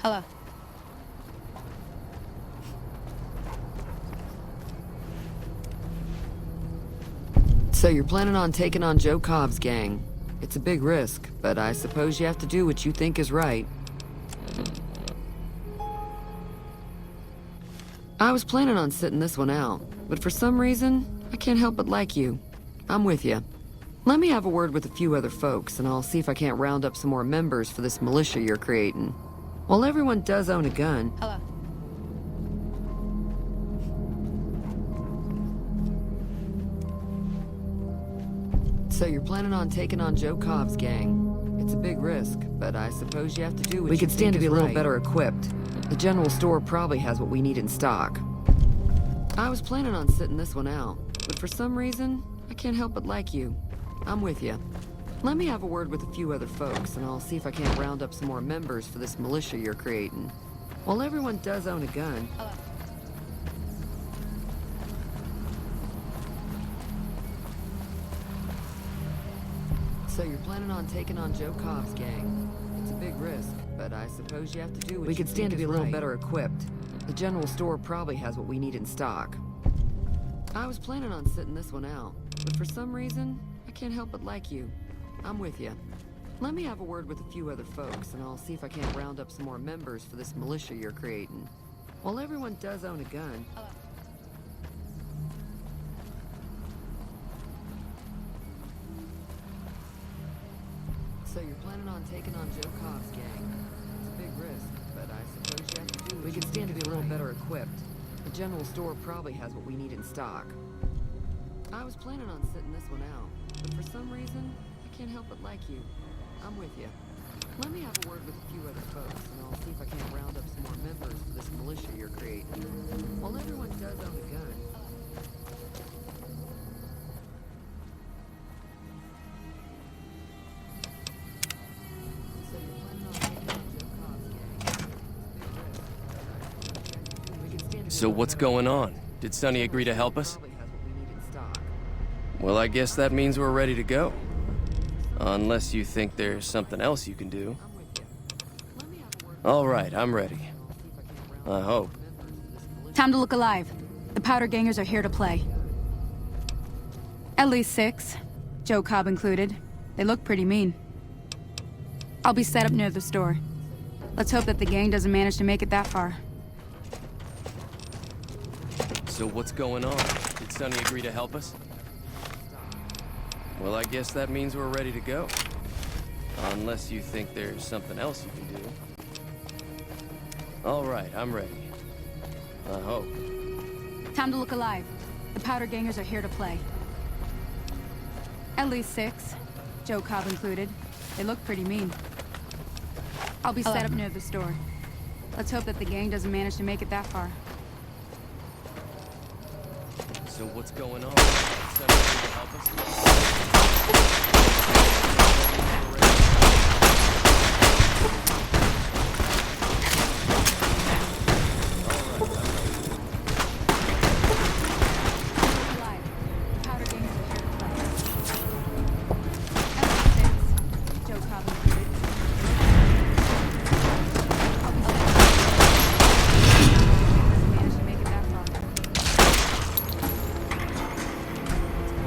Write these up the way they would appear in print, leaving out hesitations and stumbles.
Hello. So you're planning on taking on Joe Cobb's gang. It's a big risk, but I suppose you have to do what you think is right. I was planning on sitting this one out, but for some reason, I can't help but like you. I'm with you. Let me have a word with a few other folks, and I'll see if I can't round up some more members for this militia you're creating. While everyone does own a gun... Hello. So you're planning on taking on Joe Cobb's gang. It's a big risk, but I suppose you have to do what you think is right. We could stand to be a little better equipped. The general store probably has what we need in stock. I was planning on sitting this one out, but for some reason, I can't help but like you. I'm with you. Let me have a word with a few other folks, and I'll see if I can't round up some more members for this militia you're creating. While everyone does own a gun... Hello. So you're planning on taking on Joe Cobb's gang. It's a big risk, but I suppose you have to do what you think is right. We could stand to be a little better equipped. The general store probably has what we need in stock. I was planning on sitting this one out, but for some reason, I can't help but like you. I'm with you. Let me have a word with a few other folks, and I'll see if I can't round up some more members for this militia you're creating. While everyone does own a gun... Hello. So you're planning on taking on Joe Cobb's gang. It's a big risk, but I suppose you have to do what you think is right. We could stand to be a little better equipped. The general store probably has what we need in stock. I was planning on sitting this one out, but for some reason, I can't help but like you. I'm with you. Let me have a word with a few other folks, and I'll see if I can't round up some more members for this militia you're creating. While everyone does own a gun... So what's going on? Did Sonny agree to help us? Well, I guess that means we're ready to go. Unless you think there's something else you can do. All right, I'm ready. I hope. Time to look alive. The powder gangers are here to play. At least 6, Joe Cobb included. They look pretty mean. I'll be set up near the store. Let's hope that the gang doesn't manage to make it that far. So what's going on? Did Sonny agree to help us? Well, I guess that means we're ready to go. Unless you think there's something else you can do. All right, I'm ready. I hope. Time to look alive. The powder gangers are here to play. At least 6, Joe Cobb included. They look pretty mean. I'll be set up near the store. Let's hope that the gang doesn't manage to make it that far. So what's going on? Is Sonny here to help us?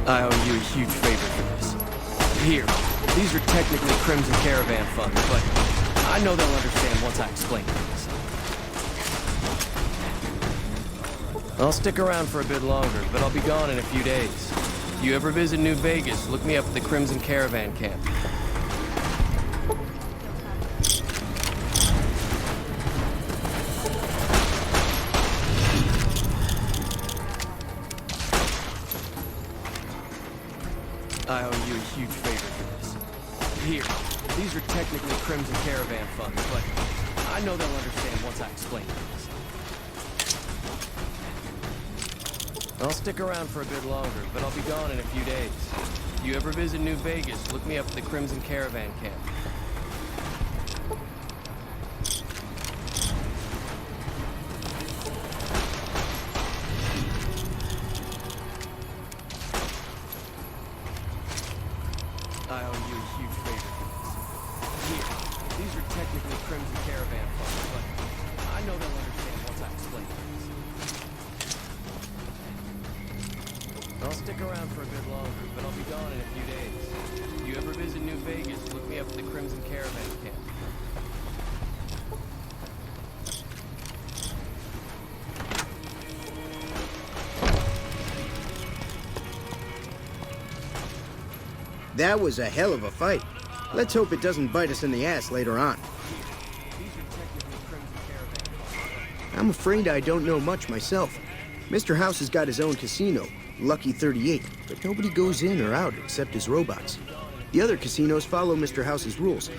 I owe you a huge favor for this. Here, these are technically Crimson Caravan funds, but I know they'll understand once I explain things. I'll stick around for a bit longer, but I'll be gone in a few days. If you ever visit New Vegas, look me up at the Crimson Caravan camp. I owe you a huge favor for this. Here, these are technically Crimson Caravan funds, but I know they'll understand once I explain things. I'll stick around for a bit longer, but I'll be gone in a few days. If you ever visit New Vegas, look me up at the Crimson Caravan camp. I owe you a huge favor for this. Here, These are technically Crimson Caravan funds, but I know they'll understand once I explain things. I'll stick around for a bit longer, but I'll be gone in a few days. If you ever visit New Vegas, look me up at the Crimson Caravan camp. That was a hell of a fight. Let's hope it doesn't bite us in the ass later on. I'm afraid I don't know much myself. Mr. House has got his own casino, Lucky 38, but nobody goes in or out except his robots. The other casinos follow Mr. House's rules,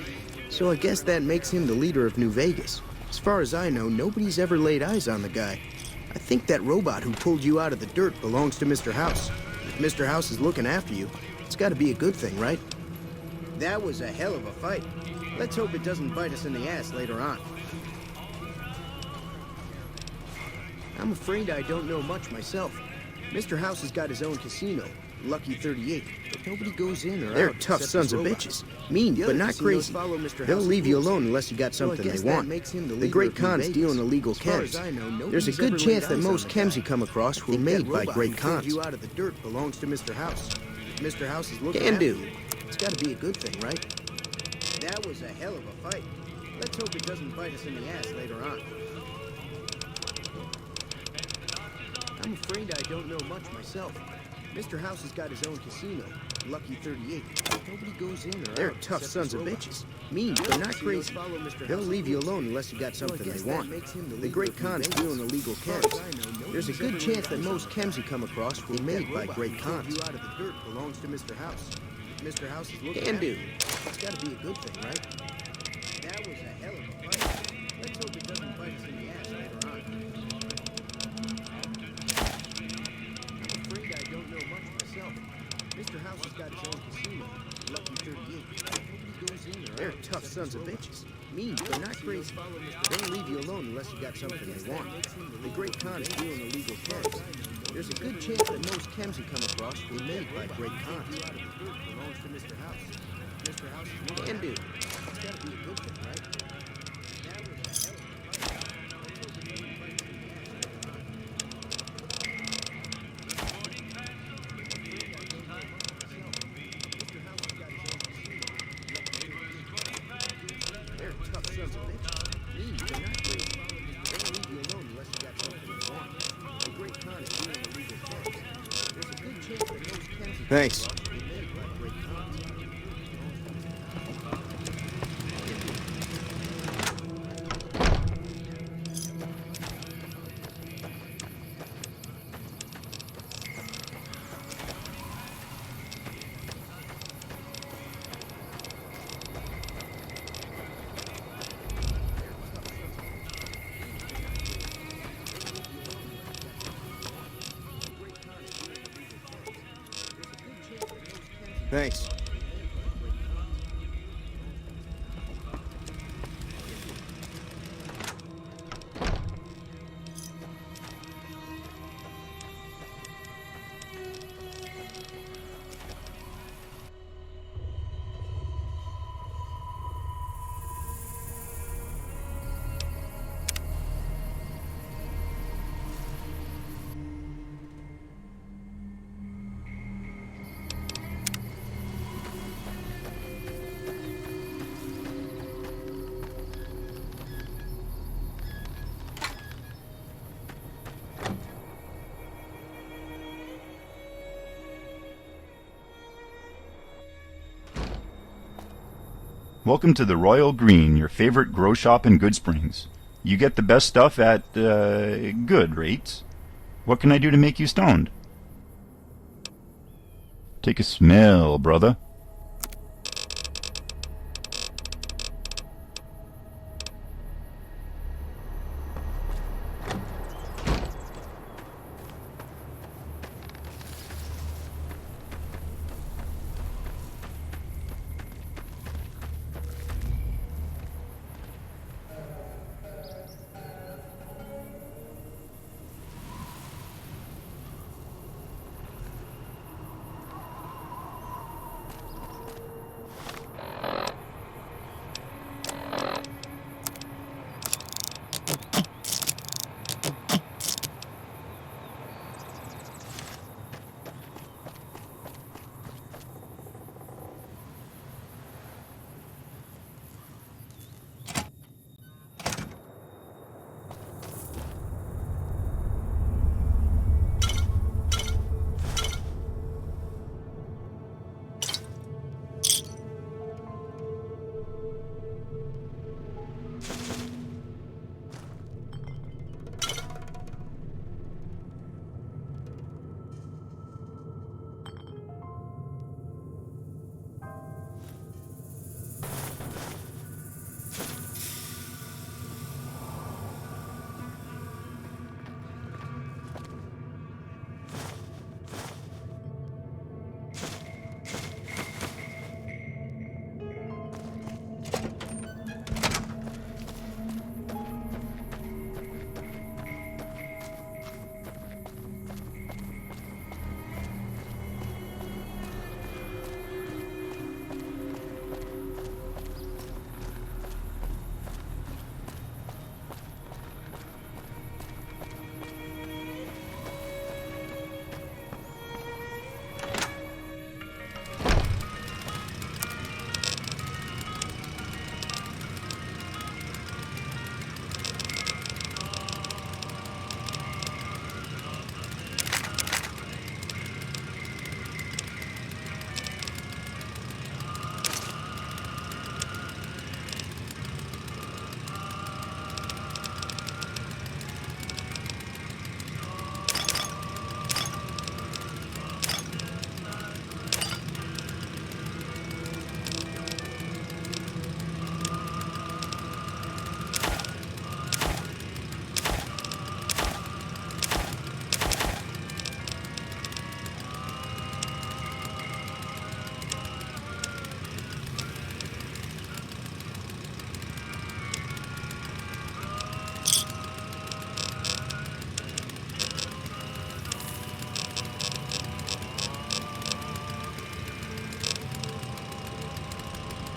so I guess that makes him the leader of New Vegas. As far as I know, nobody's ever laid eyes on the guy. I think that robot who pulled you out of the dirt belongs to Mr. House. If Mr. House is looking after you, it's got to be a good thing, right? That was a hell of a fight. Let's hope it doesn't bite us in the ass later on. I'm afraid I don't know much myself. Mr. House has got his own casino, Lucky 38, but nobody goes in or out. They're tough sons of bitches. Mean, but not crazy. They'll leave you alone unless you got something they want. The Great Khan's dealing illegal chems. There's a good chance that most chems you come across were made by Great Khans. You out of the dirt belongs to Mr. House. Mr. House is looking Can do. It's got to be a good thing, right? That was a hell of a fight. Let's hope it doesn't bite us in the ass later on. I'm afraid I don't know much myself. Mr. House has got his own casino, Lucky 38. Nobody goes in or out. They're tough sons of bitches. Mean, but not crazy. They'll leave you alone unless you got something they want. The Great Khan's dealing illegal chems. There's a good chance that most chems you come across were made by Great Khans. You out of the dirt belongs to Mr. House. Mr. House is looking Can do. It's got to be a good thing, right? That was a hell of a fight. Let's hope it doesn't bite us in the ass later on. I'm afraid I don't know much myself. Mr. House has got his own casino, Lucky 38. Nobody goes in or They're tough sons of bitches. Mean, but not crazy. They'll leave you alone unless you got something they want. The Great Khan's dealing illegal chems. There's a good chance that most chems you come across were made by Great Khans. Belongs to Mr. House. Mr. House is Can do. It's got to be a good thing, right? That was a hell of a fight. They're tough sons of bitches. Mean, but not crazy. They'll leave you alone unless you got something they want. The Great Khan is doing illegal chems. There's a good chance that most chems Thanks. Were made by Great Khans. Thanks. Welcome to the Royal Green, your favorite grow shop in Goodsprings. You get the best stuff at, good rates. What can I do to make you stoned? Take a smell, brother.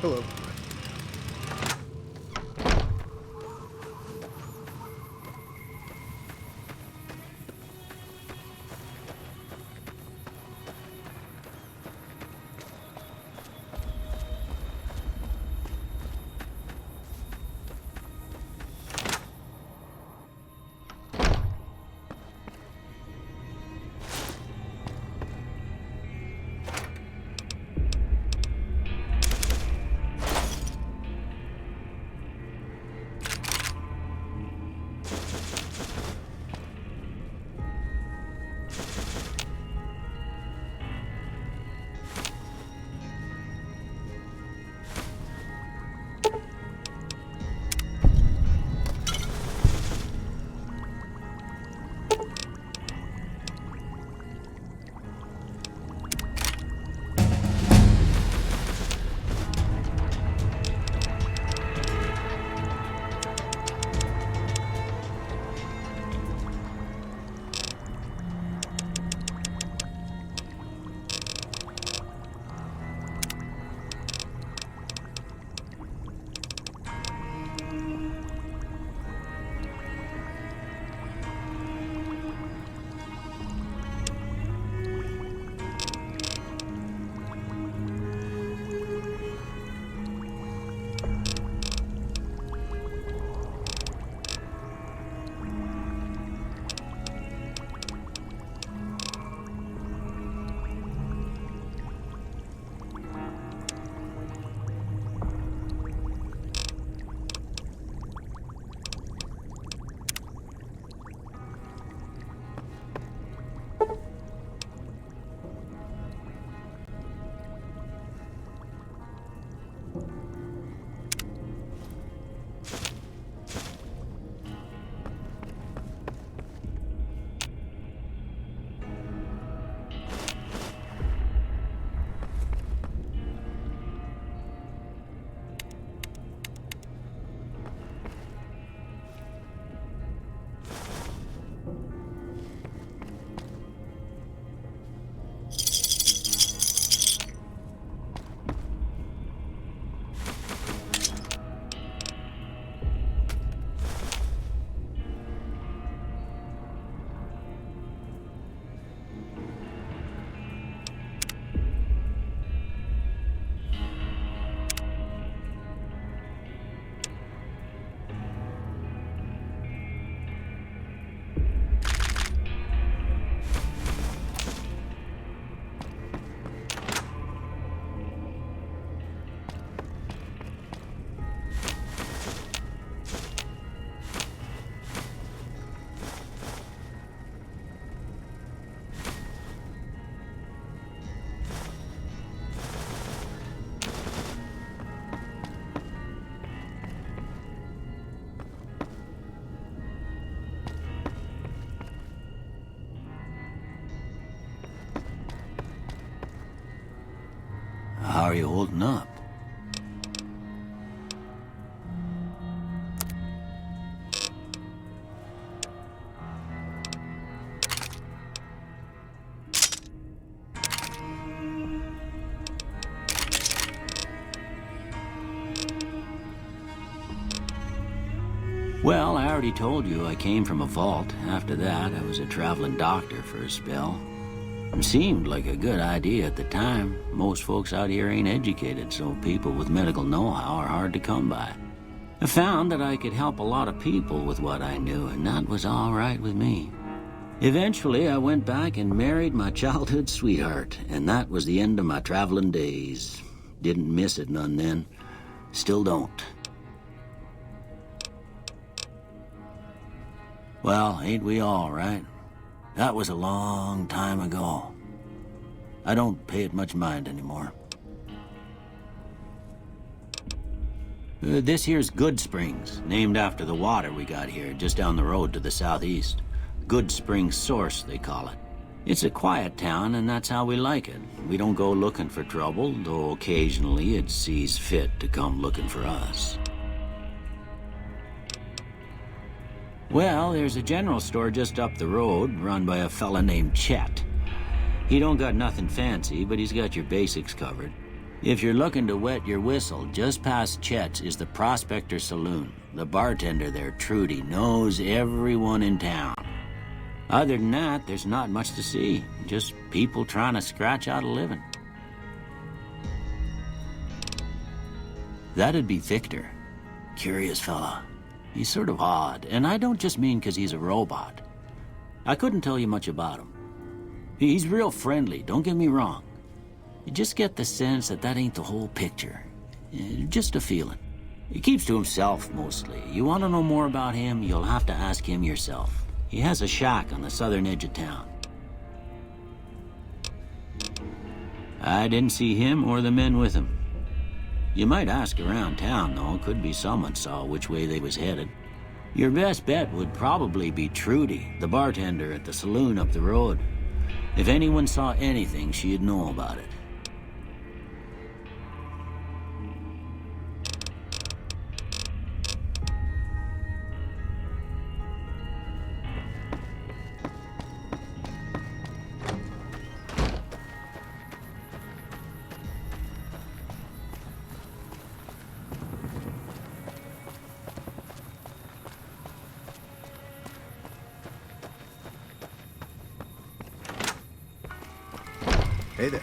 Hello. How are you holding up? Well, I already told you I came from a vault. After that, I was a traveling doctor for a spell. It seemed like a good idea at the time. Most folks out here ain't educated, so people with medical know-how are hard to come by. I found that I could help a lot of people with what I knew, and that was all right with me. Eventually, I went back and married my childhood sweetheart, and that was the end of my traveling days. Didn't miss it none then. Still don't. Well, ain't we all, right? That was a long time ago. I don't pay it much mind anymore. This here's Goodsprings, named after the water we got here, just down the road to the southeast. Goodsprings Source, they call it. It's a quiet town, and that's how we like it. We don't go looking for trouble, though occasionally it sees fit to come looking for us. Well, there's a general store just up the road, run by a fella named Chet. He don't got nothing fancy, but he's got your basics covered. If you're looking to wet your whistle, just past Chet's is the Prospector Saloon. The bartender there, Trudy, knows everyone in town. Other than that, there's not much to see. Just people trying to scratch out a living. That'd be Victor. Curious fella. He's sort of odd, and I don't just mean 'cause he's a robot. I couldn't tell you much about him. He's real friendly, don't get me wrong. You just get the sense that that ain't the whole picture. Just a feeling. He keeps to himself, mostly. You want to know more about him, you'll have to ask him yourself. He has a shack on the southern edge of town. I didn't see him or the men with him. You might ask around town, though. Could be someone saw which way they was headed. Your best bet would probably be Trudy, the bartender at the saloon up the road. If anyone saw anything, she'd know about it. Hey there.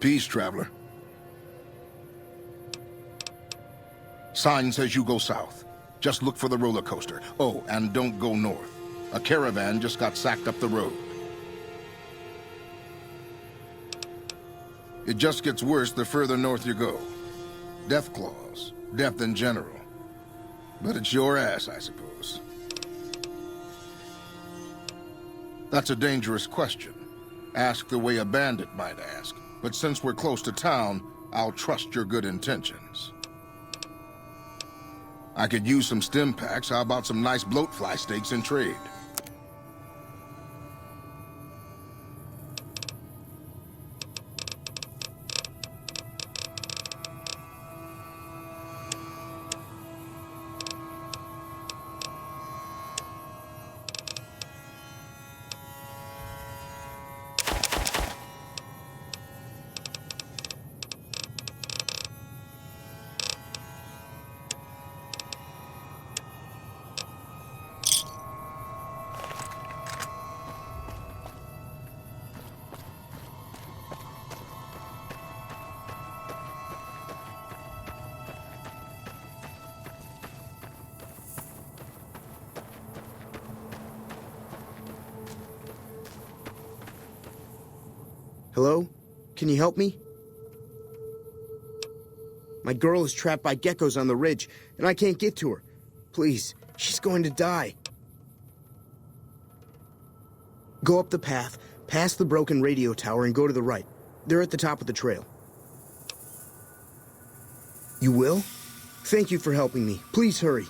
Peace, traveler. Sign says you go south. Just look for the roller coaster. Oh, and don't go north. A caravan just got sacked up the road. It just gets worse the further north you go. Death claws. Death in general. But it's your ass, I suppose. That's a dangerous question. Ask the way a bandit might ask. But since we're close to town, I'll trust your good intentions. I could use some stim packs. How about some nice bloatfly steaks in trade? Hello? Can you help me? My girl is trapped by geckos on the ridge, and I can't get to her. Please, she's going to die. Go up the path, past the broken radio tower, and go to the right. They're at the top of the trail. You will? Thank you for helping me. Please hurry.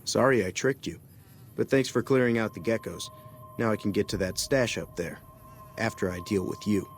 Sorry I tricked you. But thanks for clearing out the geckos. Now I can get to that stash up there. After I deal with you.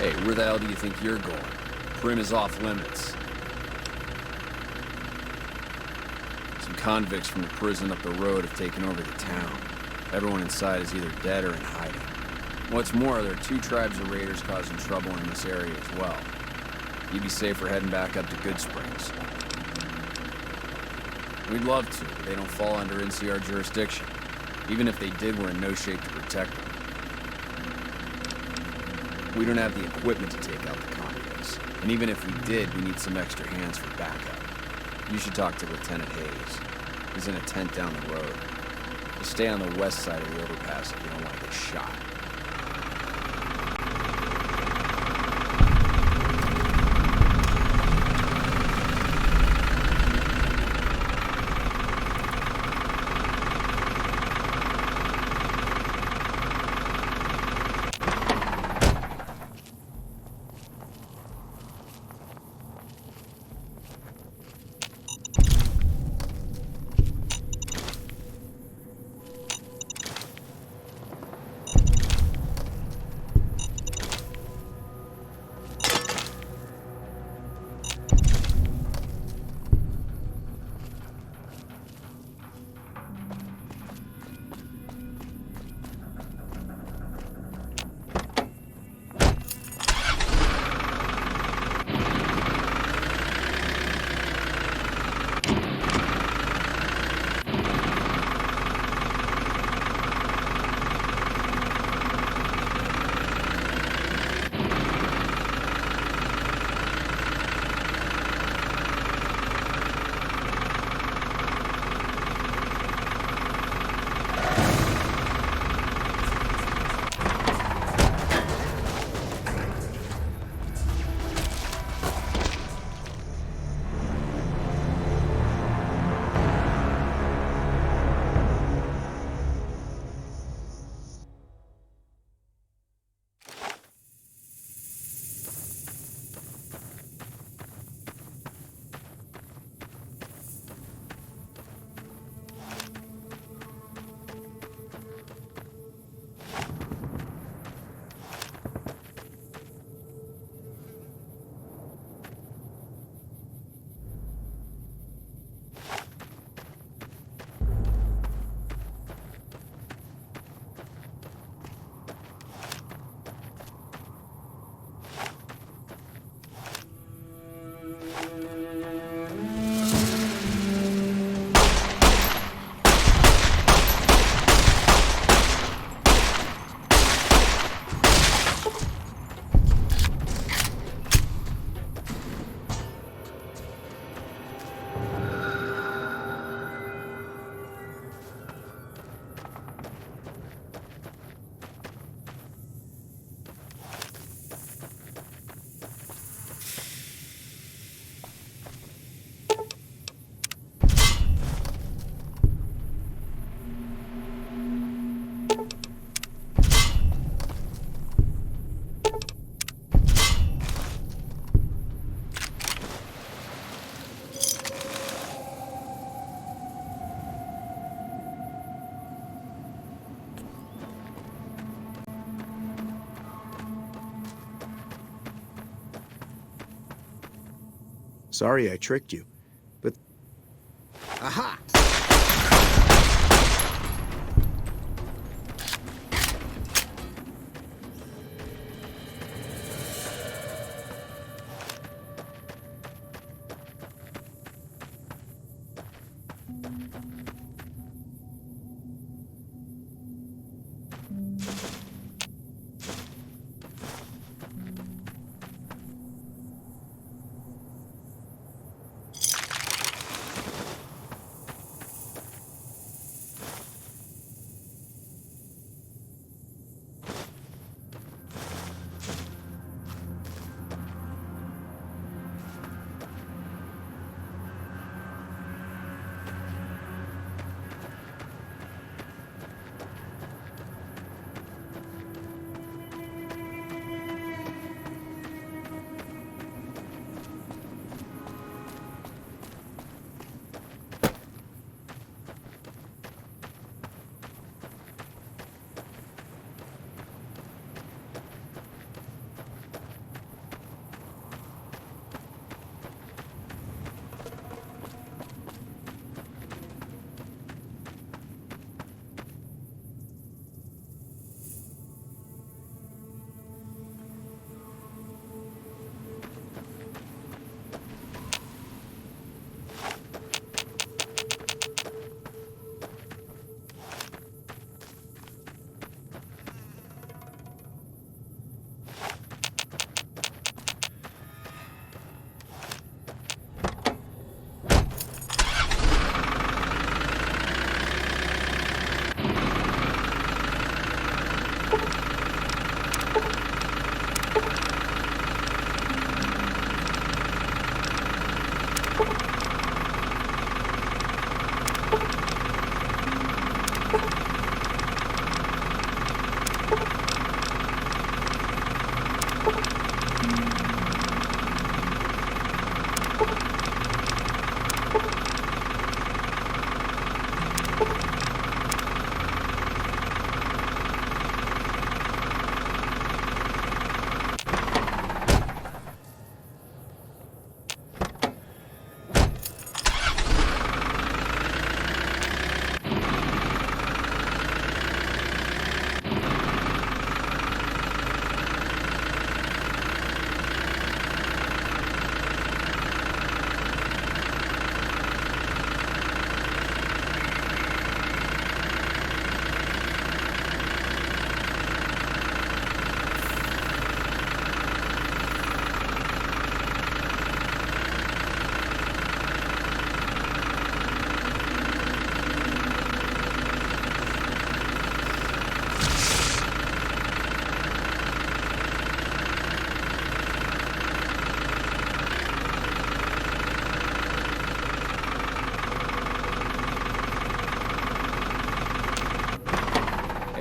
Hey, where the hell do you think you're going? Prim is off limits. Some convicts from the prison up the road have taken over the town. Everyone inside is either dead or in hiding. What's more, there are 2 tribes of raiders causing trouble in this area as well. You'd be safer heading back up to Goodsprings. We'd love to, but they don't fall under NCR jurisdiction. Even if they did, we're in no shape to protect them. We don't have the equipment to take out the convicts. And even if we did, we need some extra hands for backup. You should talk to Lieutenant Hayes. He's in a tent down the road. Just stay on the west side of the overpass if you don't want to get shot. Sorry I tricked you. But... Aha!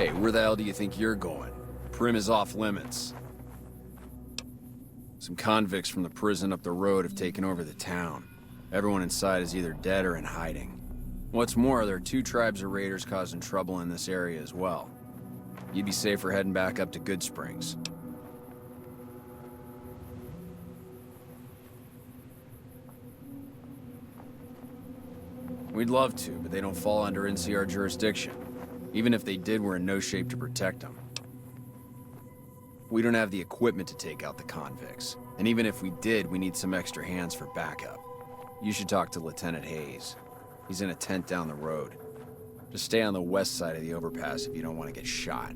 Hey, where the hell do you think you're going? Prim is off limits. Some convicts from the prison up the road have taken over the town. Everyone inside is either dead or in hiding. What's more, there are 2 tribes of raiders causing trouble in this area as well. You'd be safer heading back up to Goodsprings. We'd love to, but they don't fall under NCR jurisdiction. Even if they did, we're in no shape to protect them. We don't have the equipment to take out the convicts. And even if we did, we need some extra hands for backup. You should talk to Lieutenant Hayes. He's in a tent down the road. Just stay on the west side of the overpass if you don't want to get shot.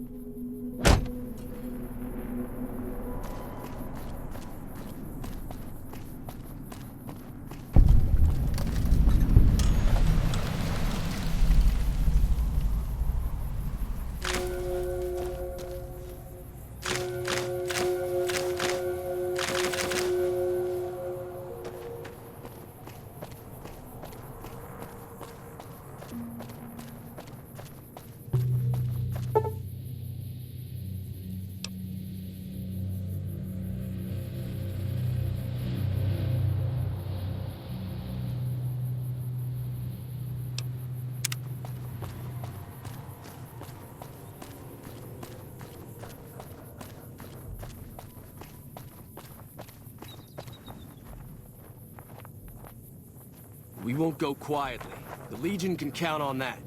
We won't go quietly. The Legion can count on that.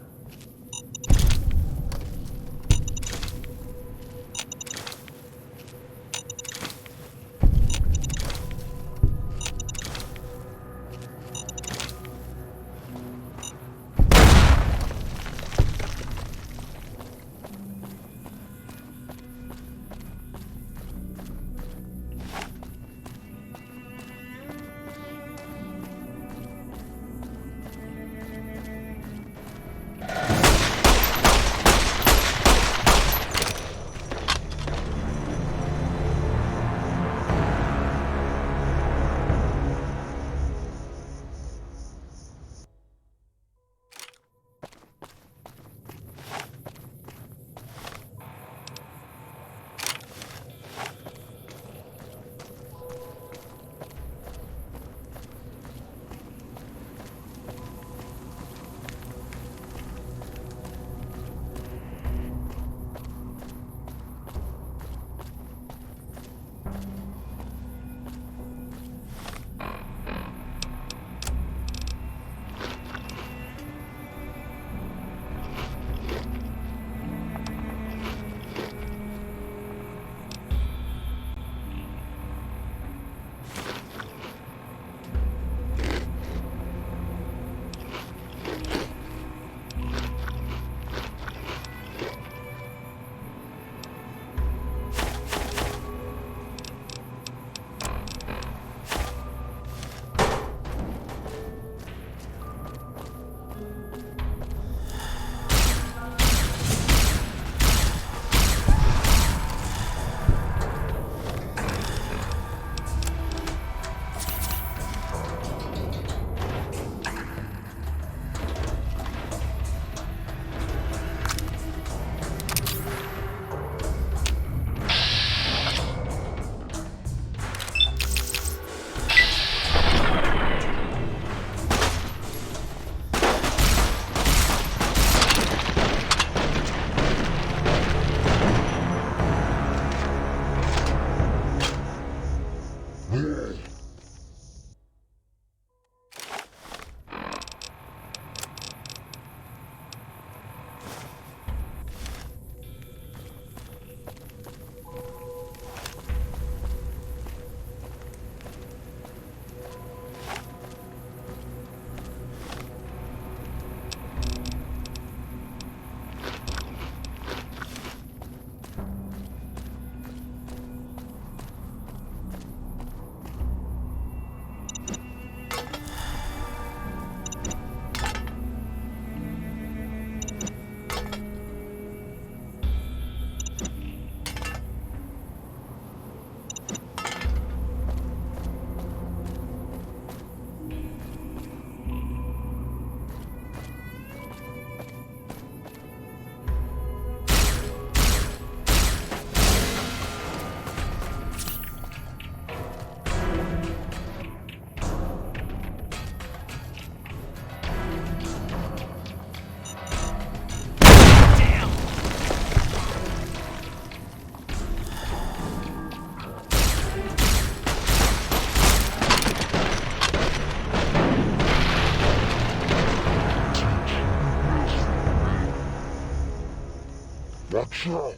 Watch out!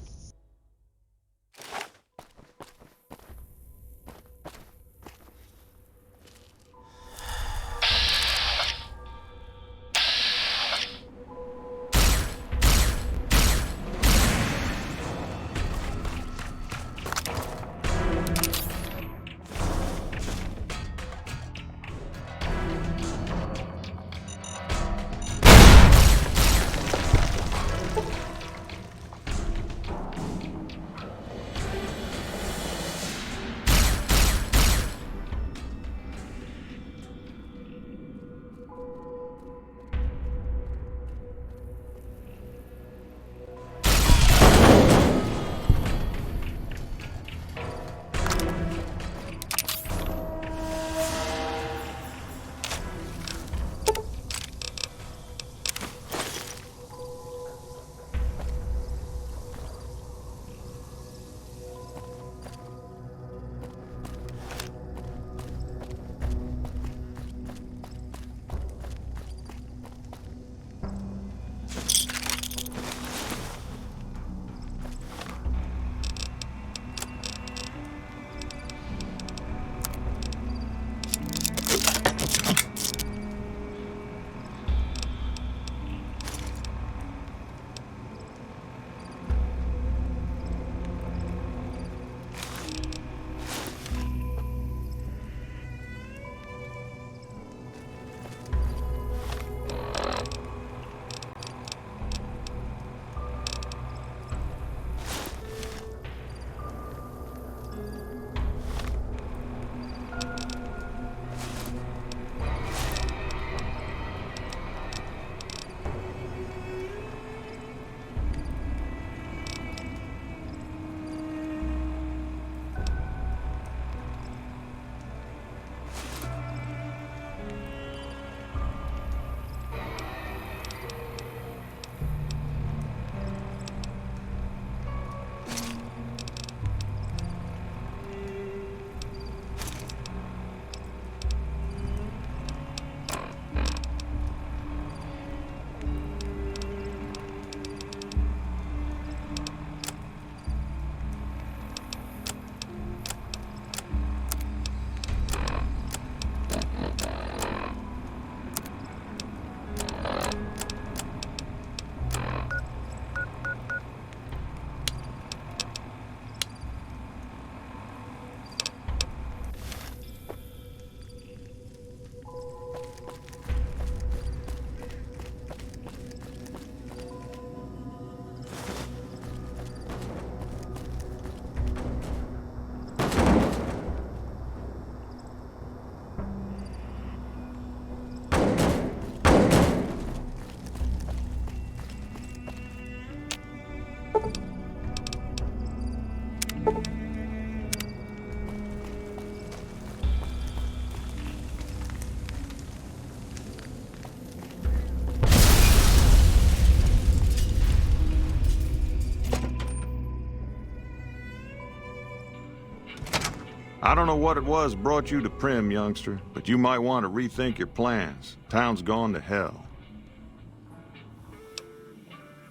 I don't know what it was brought you to Prim, youngster, but you might want to rethink your plans. Town's gone to hell.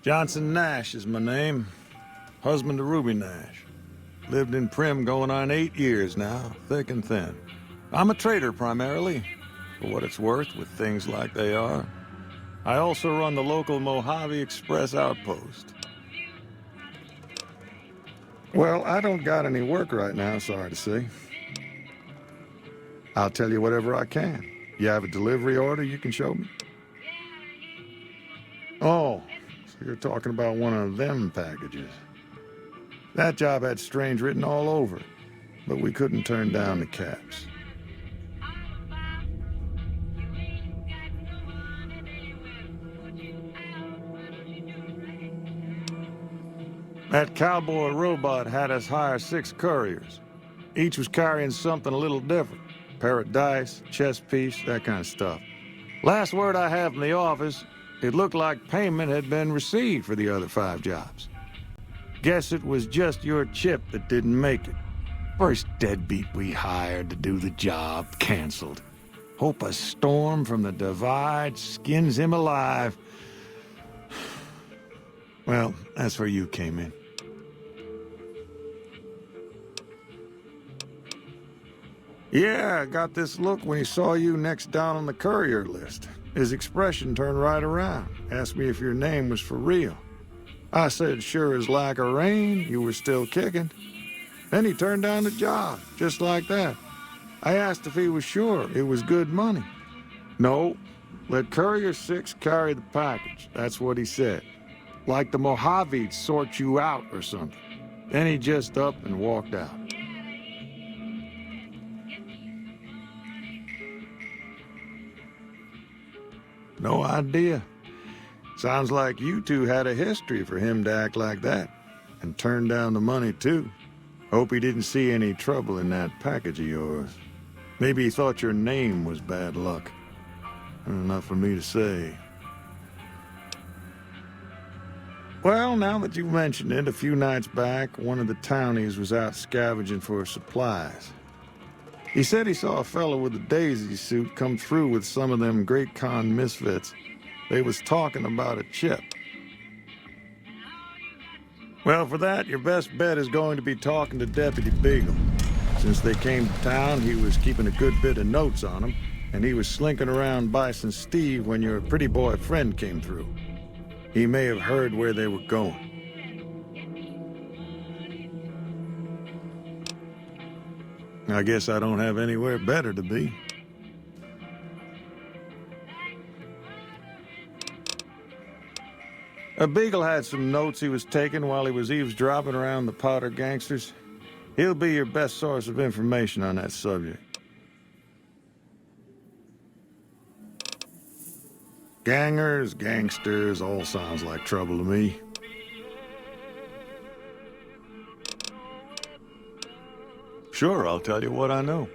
Johnson Nash is my name. Husband to Ruby Nash. Lived in Prim going on 8 years now, thick and thin. I'm a trader primarily, for what it's worth with things like they are. I also run the local Mojave Express outpost. Well, I don't got any work right now, sorry to say. I'll tell you whatever I can. You have a delivery order you can show me? Oh, so you're talking about one of them packages. That job had strange written all over it, but we couldn't turn down the caps. That cowboy robot had us hire 6 couriers. Each was carrying something a little different. Pair of dice, chess piece, that kind of stuff. Last word I have from the office, it looked like payment had been received for the other 5 jobs. Guess it was just your chip that didn't make it. First deadbeat we hired to do the job canceled. Hope a storm from the divide skins him alive. Well, that's where you came in. Yeah, I got this look when he saw you next down on the courier list. His expression turned right around. Asked me if your name was for real. I said, sure as like a rain, you were still kicking. Then he turned down the job, just like that. I asked if he was sure it was good money. No, let Courier 6 carry the package. That's what he said. Like the Mojave'd sort you out or something. Then he just up and walked out. No idea. Sounds like you two had a history for him to act like that. And turn down the money, too. Hope he didn't see any trouble in that package of yours. Maybe he thought your name was bad luck. Enough for me to say. Well, now that you've mentioned it, a few nights back, one of the townies was out scavenging for supplies. He said he saw a fellow with a daisy suit come through with some of them Great Con misfits. They was talking about a chip. Well, for that, your best bet is going to be talking to Deputy Beagle. Since they came to town, he was keeping a good bit of notes on them, and he was slinking around Bison Steve when your pretty boy friend came through. He may have heard where they were going. I guess I don't have anywhere better to be. Beagle had some notes he was taking while he was eavesdropping around the Powder gangsters. He'll be your best source of information on that subject. Gangers, gangsters, all sounds like trouble to me. Sure, I'll tell you what I know.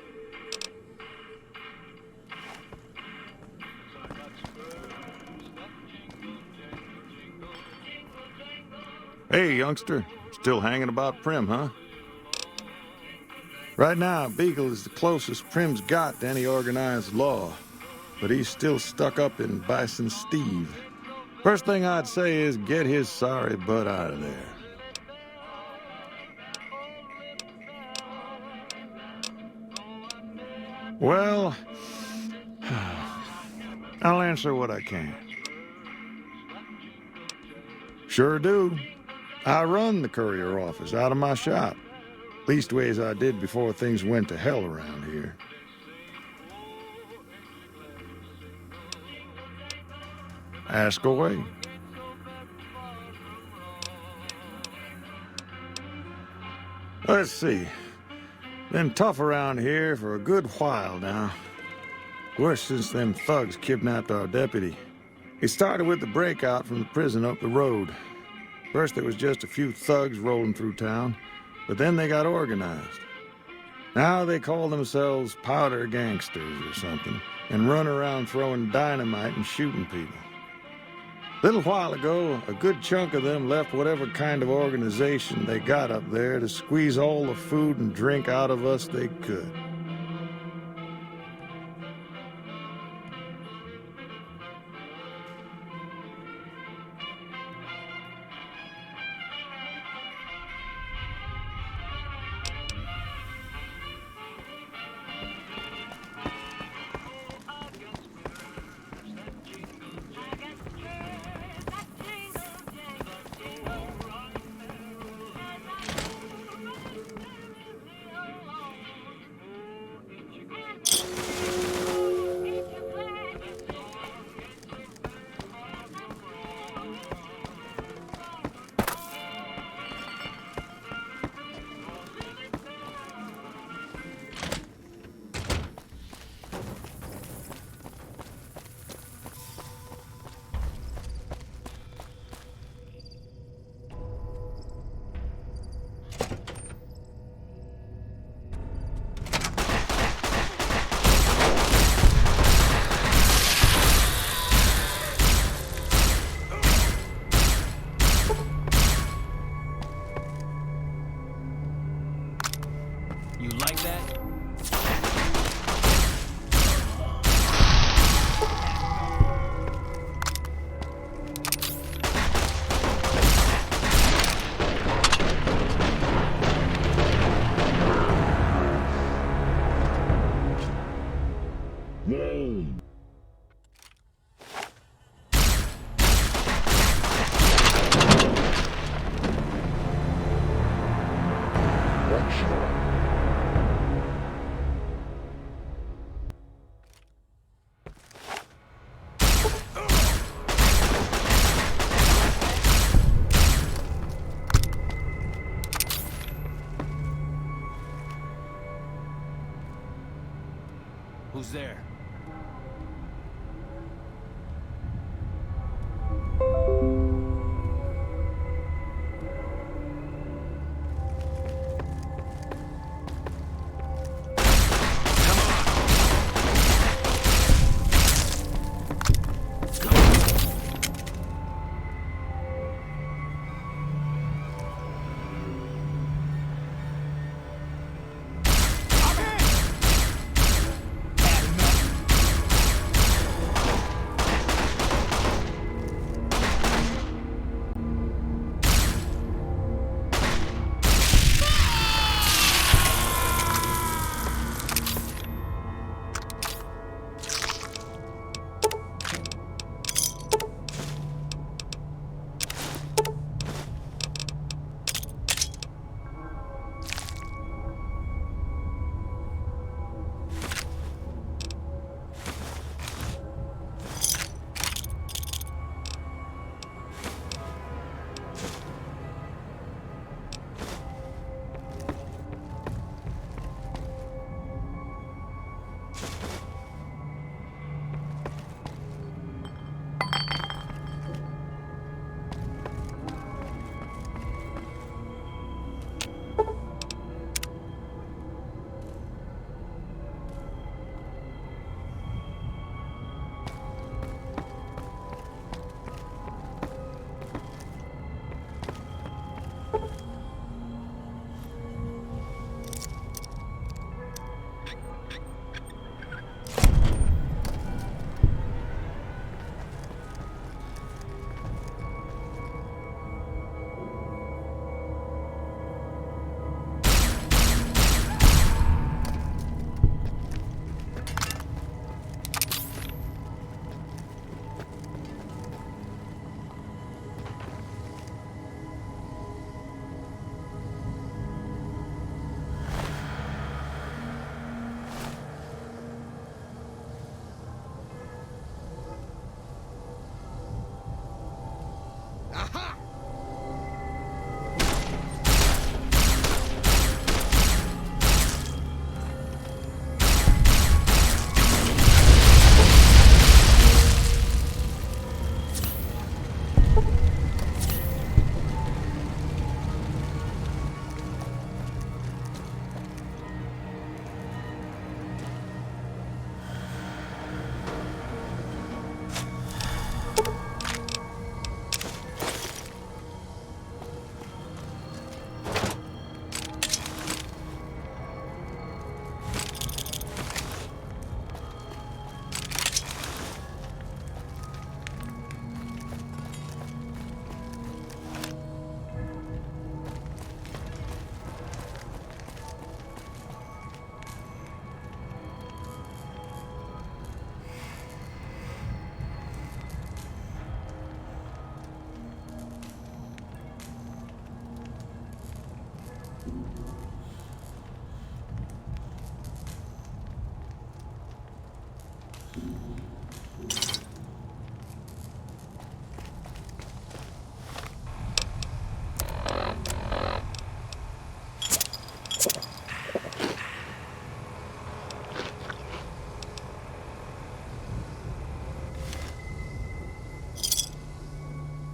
Hey, youngster. Still hanging about Prim, huh? Right now, Beagle is the closest Prim's got to any organized law. But he's still stuck up in Bison Steve. First thing I'd say is get his sorry butt out of there. Well, I'll answer what I can. Sure do. I run the courier office out of my shop. Leastways I did before things went to hell around here. Ask away. Let's see. Been tough around here for a good while now. Worse since them thugs kidnapped our deputy. It started with the breakout from the prison up the road. First there was just a few thugs rolling through town, but then they got organized. Now they call themselves powder gangsters or something, and run around throwing dynamite and shooting people. Little while ago, a good chunk of them left whatever kind of organization they got up there to squeeze all the food and drink out of us they could. You like that? Who's there?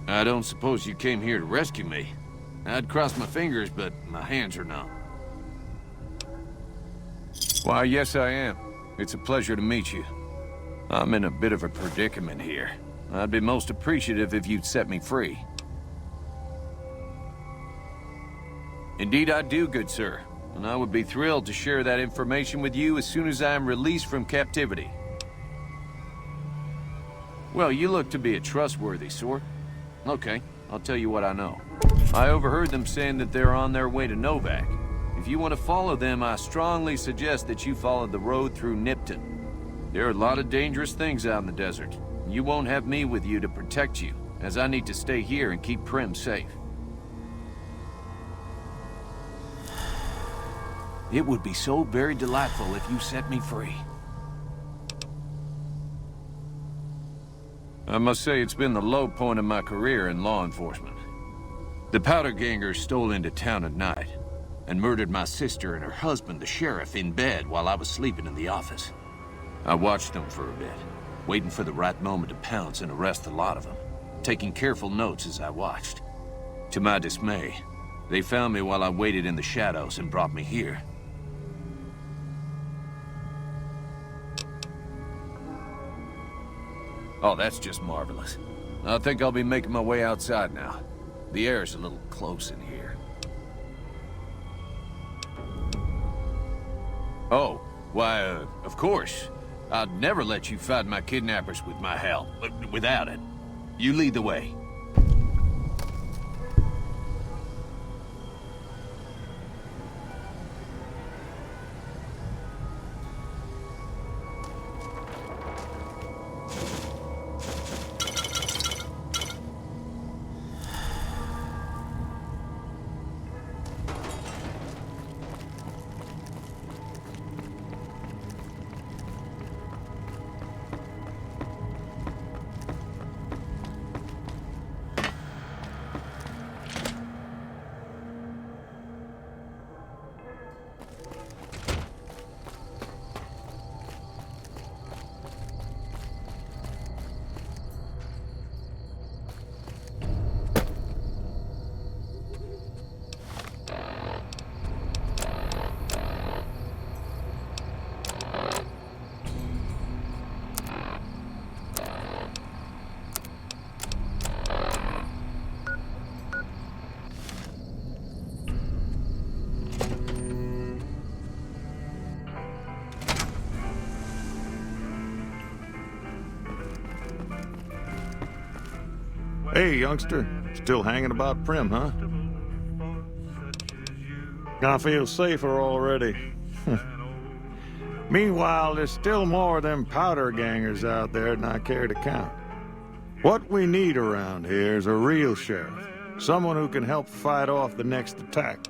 I don't suppose you came here to rescue me. I'd cross my fingers, but my hands are numb. Why, yes I am. It's a pleasure to meet you. I'm in a bit of a predicament here. I'd be most appreciative if you'd set me free. Indeed I do, good sir. And I would be thrilled to share that information with you as soon as I am released from captivity. Well, you look to be a trustworthy sort. Okay, I'll tell you what I know. I overheard them saying that they're on their way to Novak. If you want to follow them, I strongly suggest that you follow the road through Nipton. There are a lot of dangerous things out in the desert. You won't have me with you to protect you, as I need to stay here and keep Prim safe. It would be so very delightful if you set me free. I must say it's been the low point of my career in law enforcement. The powder gangers stole into town at night and murdered my sister and her husband, the sheriff, in bed while I was sleeping in the office. I watched them for a bit, waiting for the right moment to pounce and arrest the lot of them, taking careful notes as I watched. To my dismay, they found me while I waited in the shadows and brought me here. Oh, that's just marvelous. I think I'll be making my way outside now. The air's a little close in here. Oh, why, of course. I'd never let you find my kidnappers with my help, without it. You lead the way. Hey, youngster. Still hanging about Prim, huh? I feel safer already. Meanwhile, there's still more of them powder gangers out there than I care to count. What we need around here is a real sheriff. Someone who can help fight off the next attack.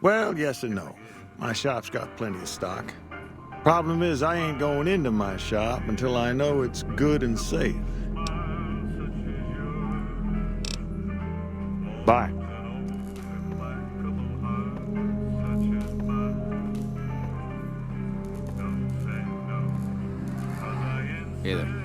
Well, yes and no. My shop's got plenty of stock. Problem is, I ain't going into my shop until I know it's good and safe. Bye. Hey there.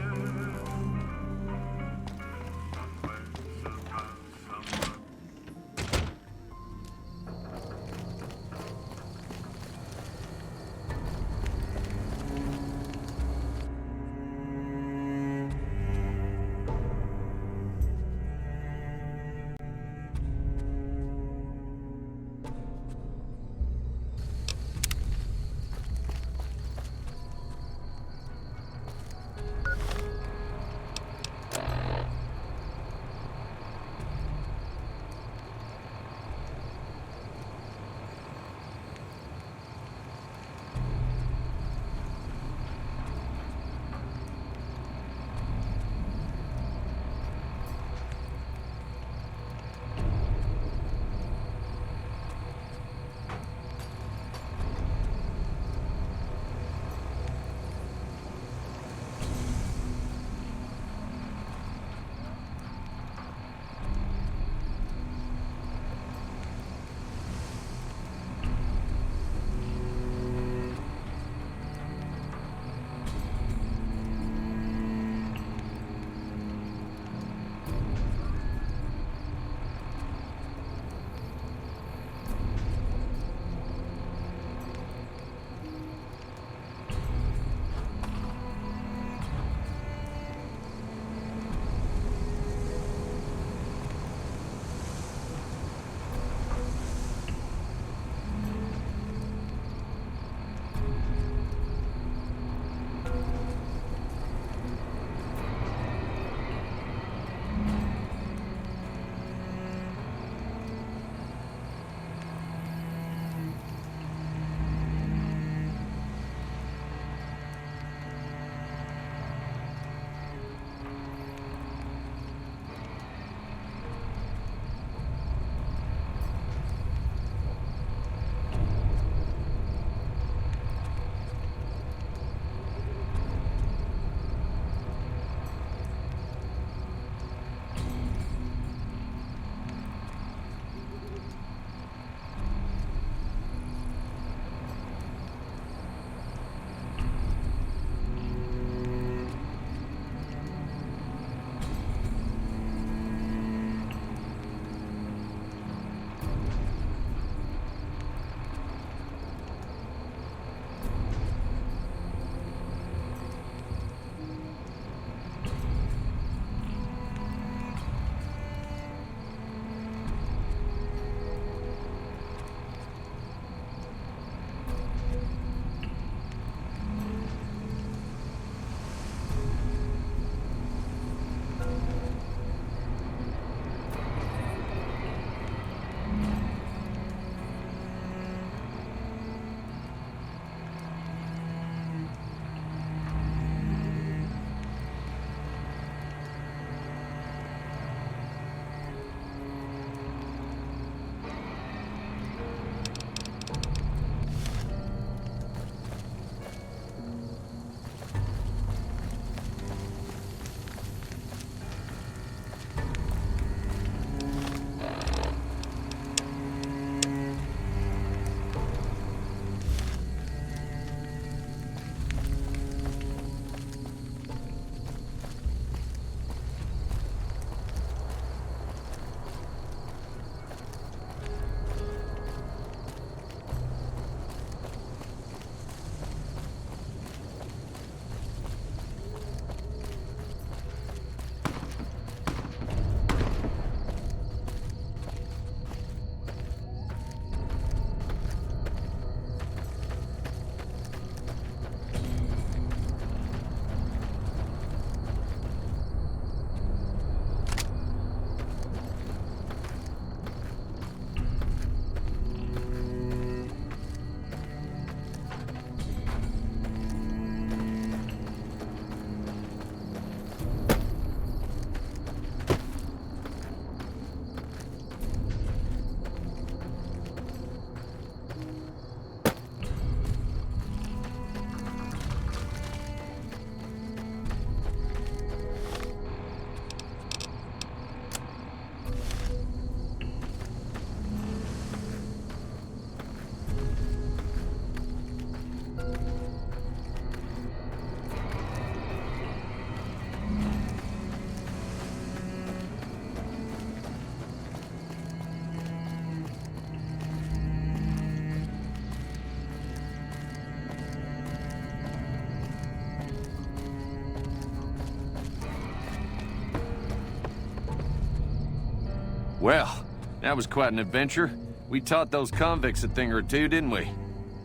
Well, that was quite an adventure. We taught those convicts a thing or two, didn't we?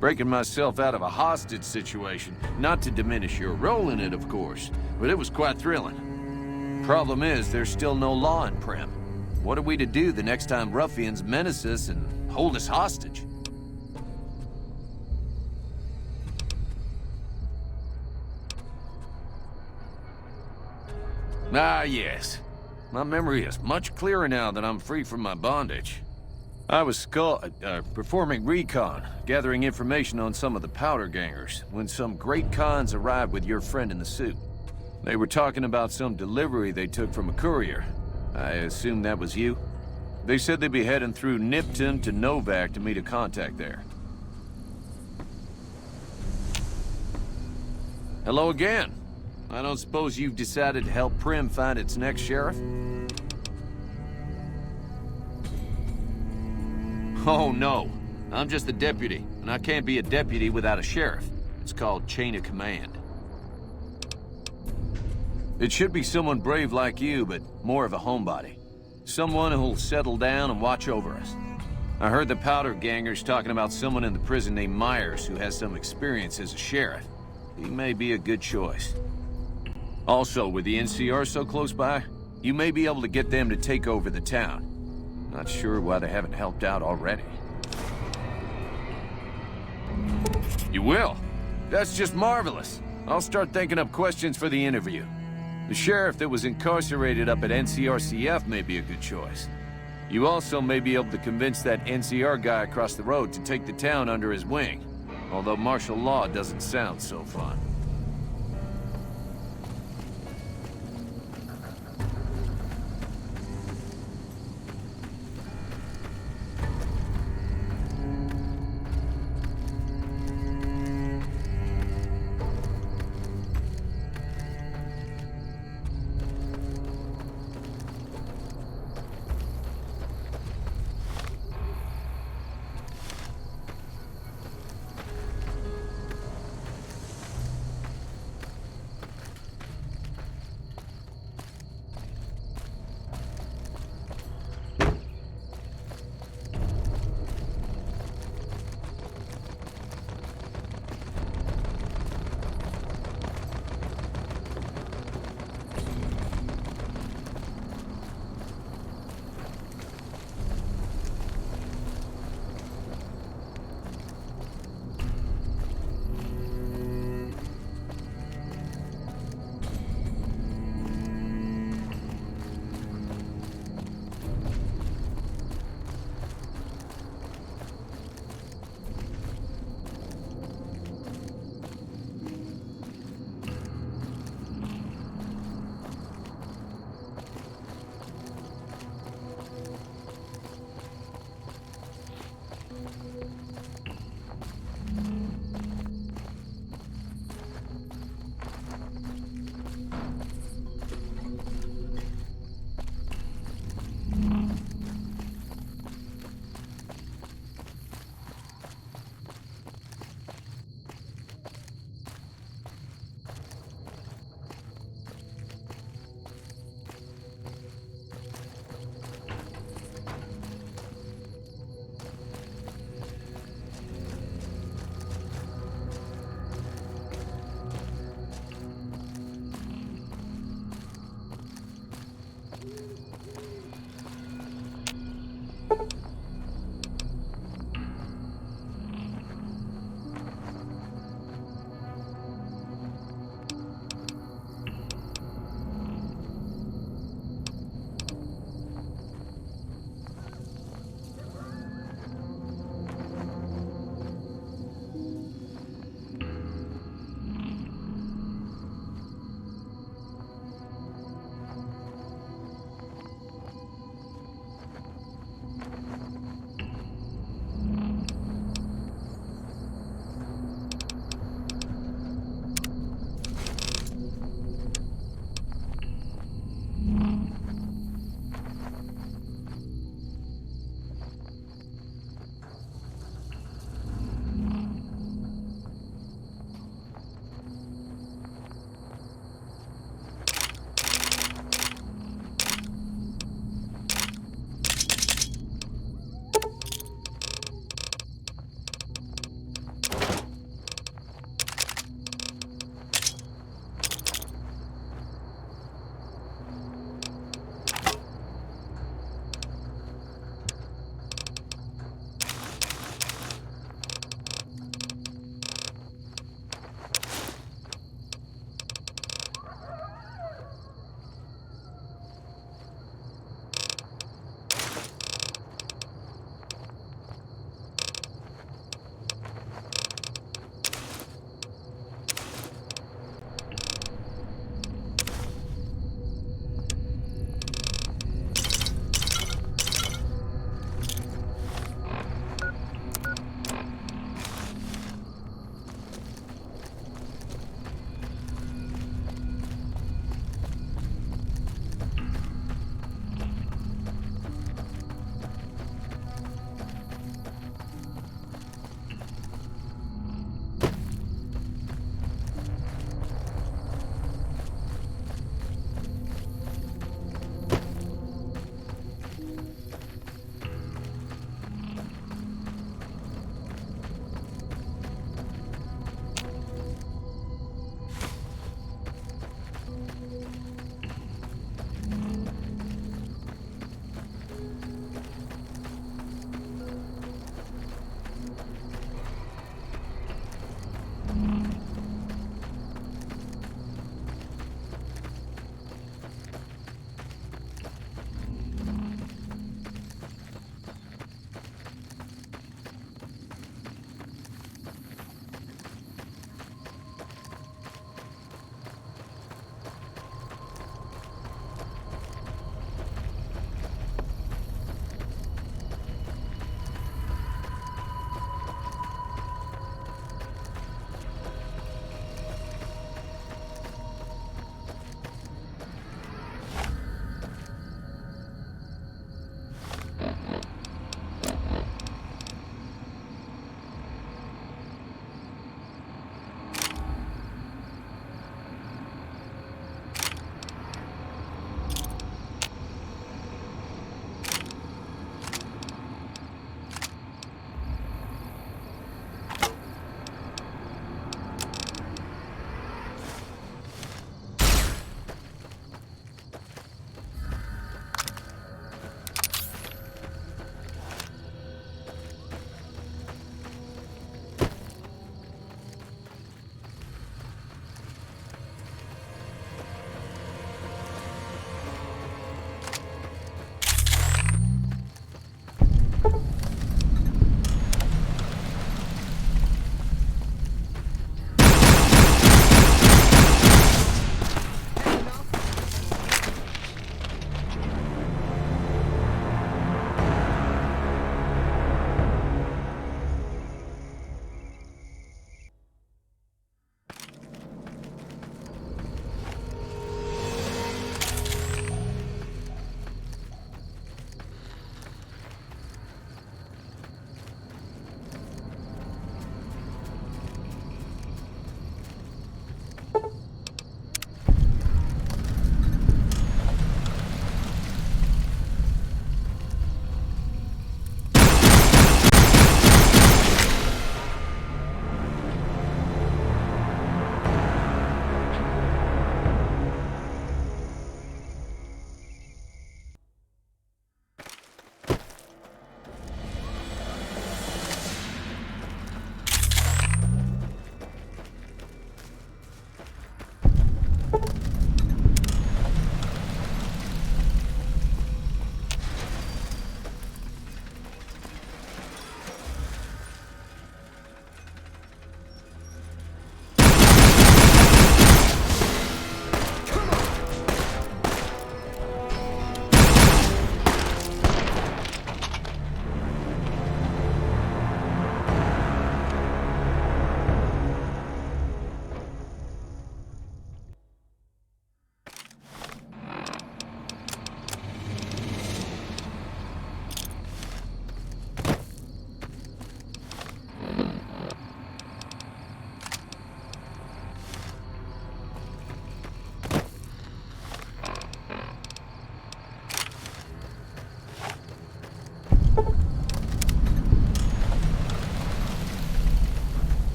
Breaking myself out of a hostage situation. Not to diminish your role in it, of course, but it was quite thrilling. Problem is, there's still no law in Primm. What are we to do the next time ruffians menace us and hold us hostage? Ah, yes. My memory is much clearer now that I'm free from my bondage. I was performing recon, gathering information on some of the powder gangers, when some great cons arrived with your friend in the suit. They were talking about some delivery they took from a courier. I assume that was you? They said they'd be heading through Nipton to Novak to meet a contact there. Hello again. I don't suppose you've decided to help Primm find its next sheriff? Oh, no. I'm just the deputy, and I can't be a deputy without a sheriff. It's called chain of command. It should be someone brave like you, but more of a homebody. Someone who'll settle down and watch over us. I heard the powder gangers talking about someone in the prison named Myers who has some experience as a sheriff. He may be a good choice. Also, with the NCR so close by, you may be able to get them to take over the town. Not sure why they haven't helped out already. You will? That's just marvelous. I'll start thinking up questions for the interview. The sheriff that was incarcerated up at NCRCF may be a good choice. You also may be able to convince that NCR guy across the road to take the town under his wing. Although martial law doesn't sound so fun.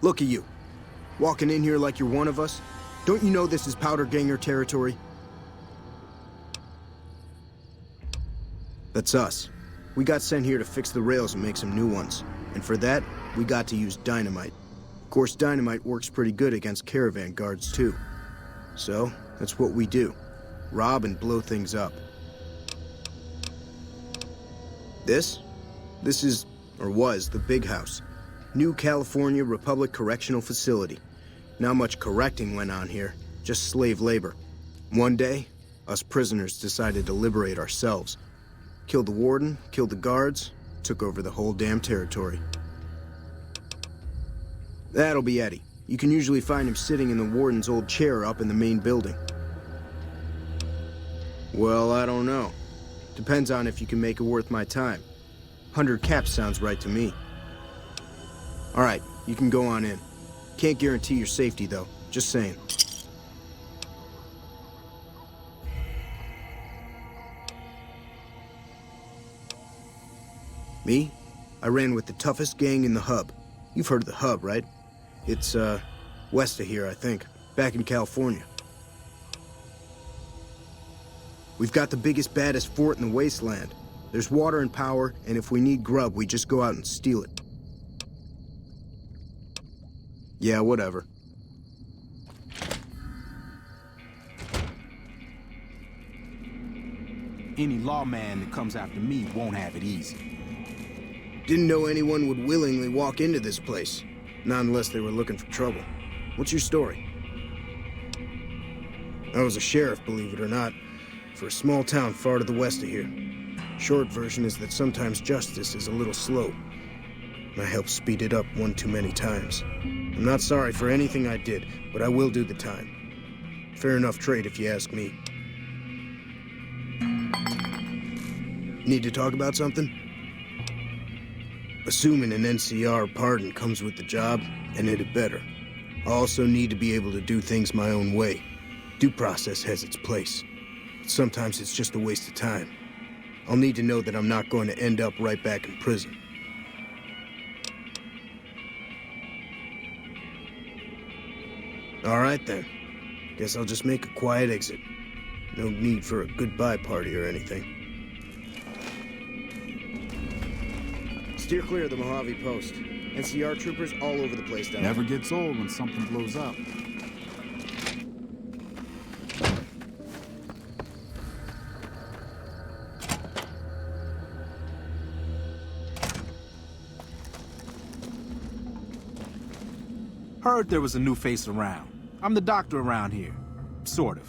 Look at you. Walking in here like you're one of us. Don't you know this is Powder Ganger territory? That's us. We got sent here to fix the rails and make some new ones. And for that, we got to use dynamite. Of course, dynamite works pretty good against caravan guards, too. So, that's what we do. Rob and blow things up. This is, or was, the Big House. New California Republic Correctional Facility. Not much correcting went on here, just slave labor. One day, us prisoners decided to liberate ourselves. Killed the warden, killed the guards, took over the whole damn territory. That'll be Eddie. You can usually find him sitting in the warden's old chair up in the main building. Well, I don't know. Depends on if you can make it worth my time. 100 caps sounds right to me. All right, you can go on in. Can't guarantee your safety, though. Just saying. Me? I ran with the toughest gang in the hub. You've heard of the hub, right? It's, west of here, I think. Back in California. We've got the biggest, baddest fort in the wasteland. There's water and power, and if we need grub, we just go out and steal it. Yeah, whatever. Any lawman that comes after me won't have it easy. Didn't know anyone would willingly walk into this place. Not unless they were looking for trouble. What's your story? I was a sheriff, believe it or not, for a small town far to the west of here. Short version is that sometimes justice is a little slow. I helped speed it up one too many times. I'm not sorry for anything I did, but I will do the time. Fair enough trade if you ask me. Need to talk about something? Assuming an NCR pardon comes with the job, and it had better. I also need to be able to do things my own way. Due process has its place. But sometimes it's just a waste of time. I'll need to know that I'm not going to end up right back in prison. All right, then. Guess I'll just make a quiet exit. No need for a goodbye party or anything. Steer clear of the Mojave Post. NCR troopers all over the place down there. Never gets old when something blows up. Heard there was a new face around. I'm the doctor around here. Sort of.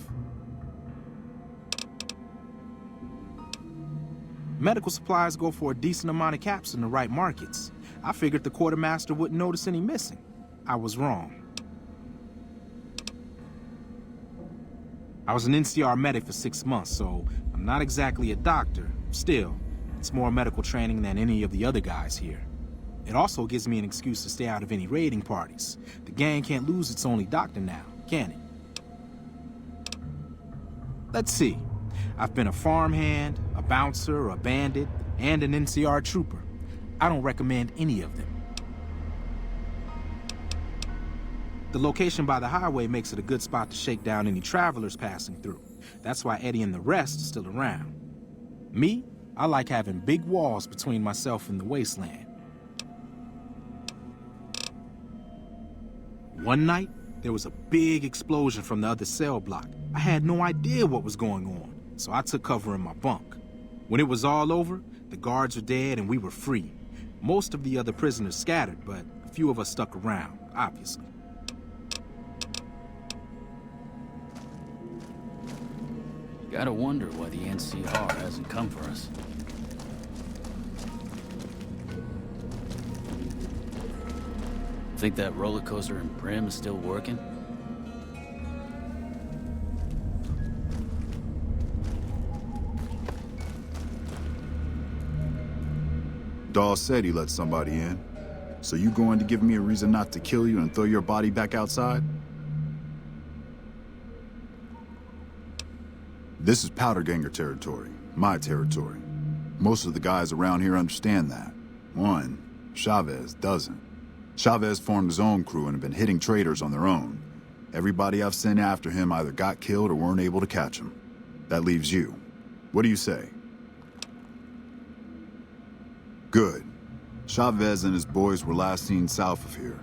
Medical supplies go for a decent amount of caps in the right markets. I figured the quartermaster wouldn't notice any missing. I was wrong. I was an NCR medic for 6 months, so I'm not exactly a doctor. Still, it's more medical training than any of the other guys here. It also gives me an excuse to stay out of any raiding parties. The gang can't lose its only doctor now, can it? Let's see. I've been a farmhand, a bouncer, a bandit, and an NCR trooper. I don't recommend any of them. The location by the highway makes it a good spot to shake down any travelers passing through. That's why Eddie and the rest are still around. Me, I like having big walls between myself and the wasteland. One night, there was a big explosion from the other cell block. I had no idea what was going on, so I took cover in my bunk. When it was all over, the guards were dead and we were free. Most of the other prisoners scattered, but a few of us stuck around, obviously. Gotta wonder why the NCR hasn't come for us. Think that roller coaster in Brim is still working? Dawes said he let somebody in. So you going to give me a reason not to kill you and throw your body back outside? This is Powder Ganger territory, my territory. Most of the guys around here understand that. One, Chavez, doesn't. Chavez formed his own crew and had been hitting traders on their own. Everybody I've sent after him either got killed or weren't able to catch him. That leaves you. What do you say? Good. Chavez and his boys were last seen south of here.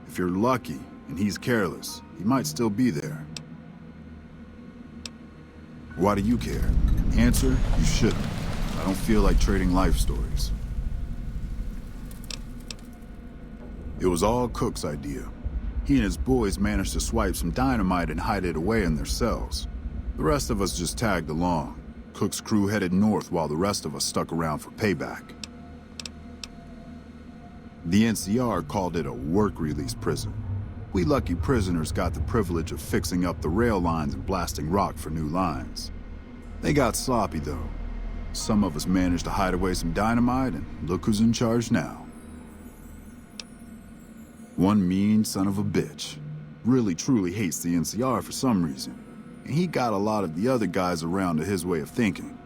If you're lucky, and he's careless, he might still be there. Why do you care? Answer, you shouldn't. I don't feel like trading life stories. It was all Cook's idea. He and his boys managed to swipe some dynamite and hide it away in their cells. The rest of us just tagged along. Cook's crew headed north while the rest of us stuck around for payback. The NCR called it a work-release prison. We lucky prisoners got the privilege of fixing up the rail lines and blasting rock for new lines. They got sloppy, though. Some of us managed to hide away some dynamite, and look who's in charge now. One mean son of a bitch. Really truly hates the NCR for some reason. And he got a lot of the other guys around to his way of thinking.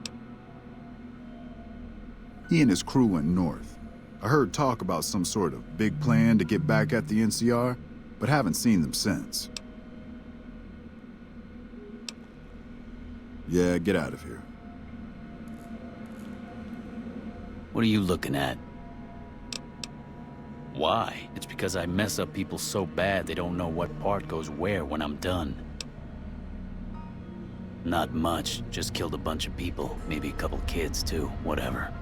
He and his crew went north. I heard talk about some sort of big plan to get back at the NCR, but haven't seen them since. Yeah, get out of here. What are you looking at? Why? It's because I mess up people so bad they don't know what part goes where when I'm done. Not much, just killed a bunch of people, maybe a couple kids too, whatever.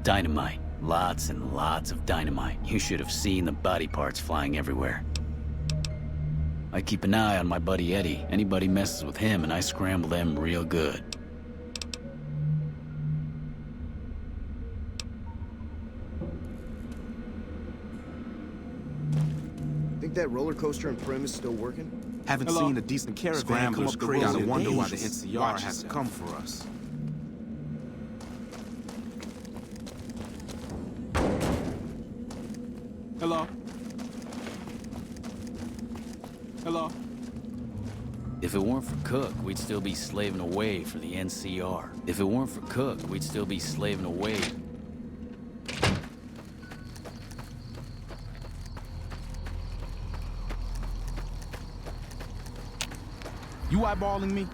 Dynamite. Lots and lots of dynamite. You should have seen the body parts flying everywhere. I keep an eye on my buddy Eddie. Anybody messes with him and I scramble them real good. Think that roller coaster in Prim is still working? Haven't seen a decent caravan come up the road. Gotta wonder why the NCR has to come for us. Hello? Hello? If it weren't for Cook, we'd still be slaving away for the NCR. If it weren't for Cook, we'd still be slaving away. You eyeballing me?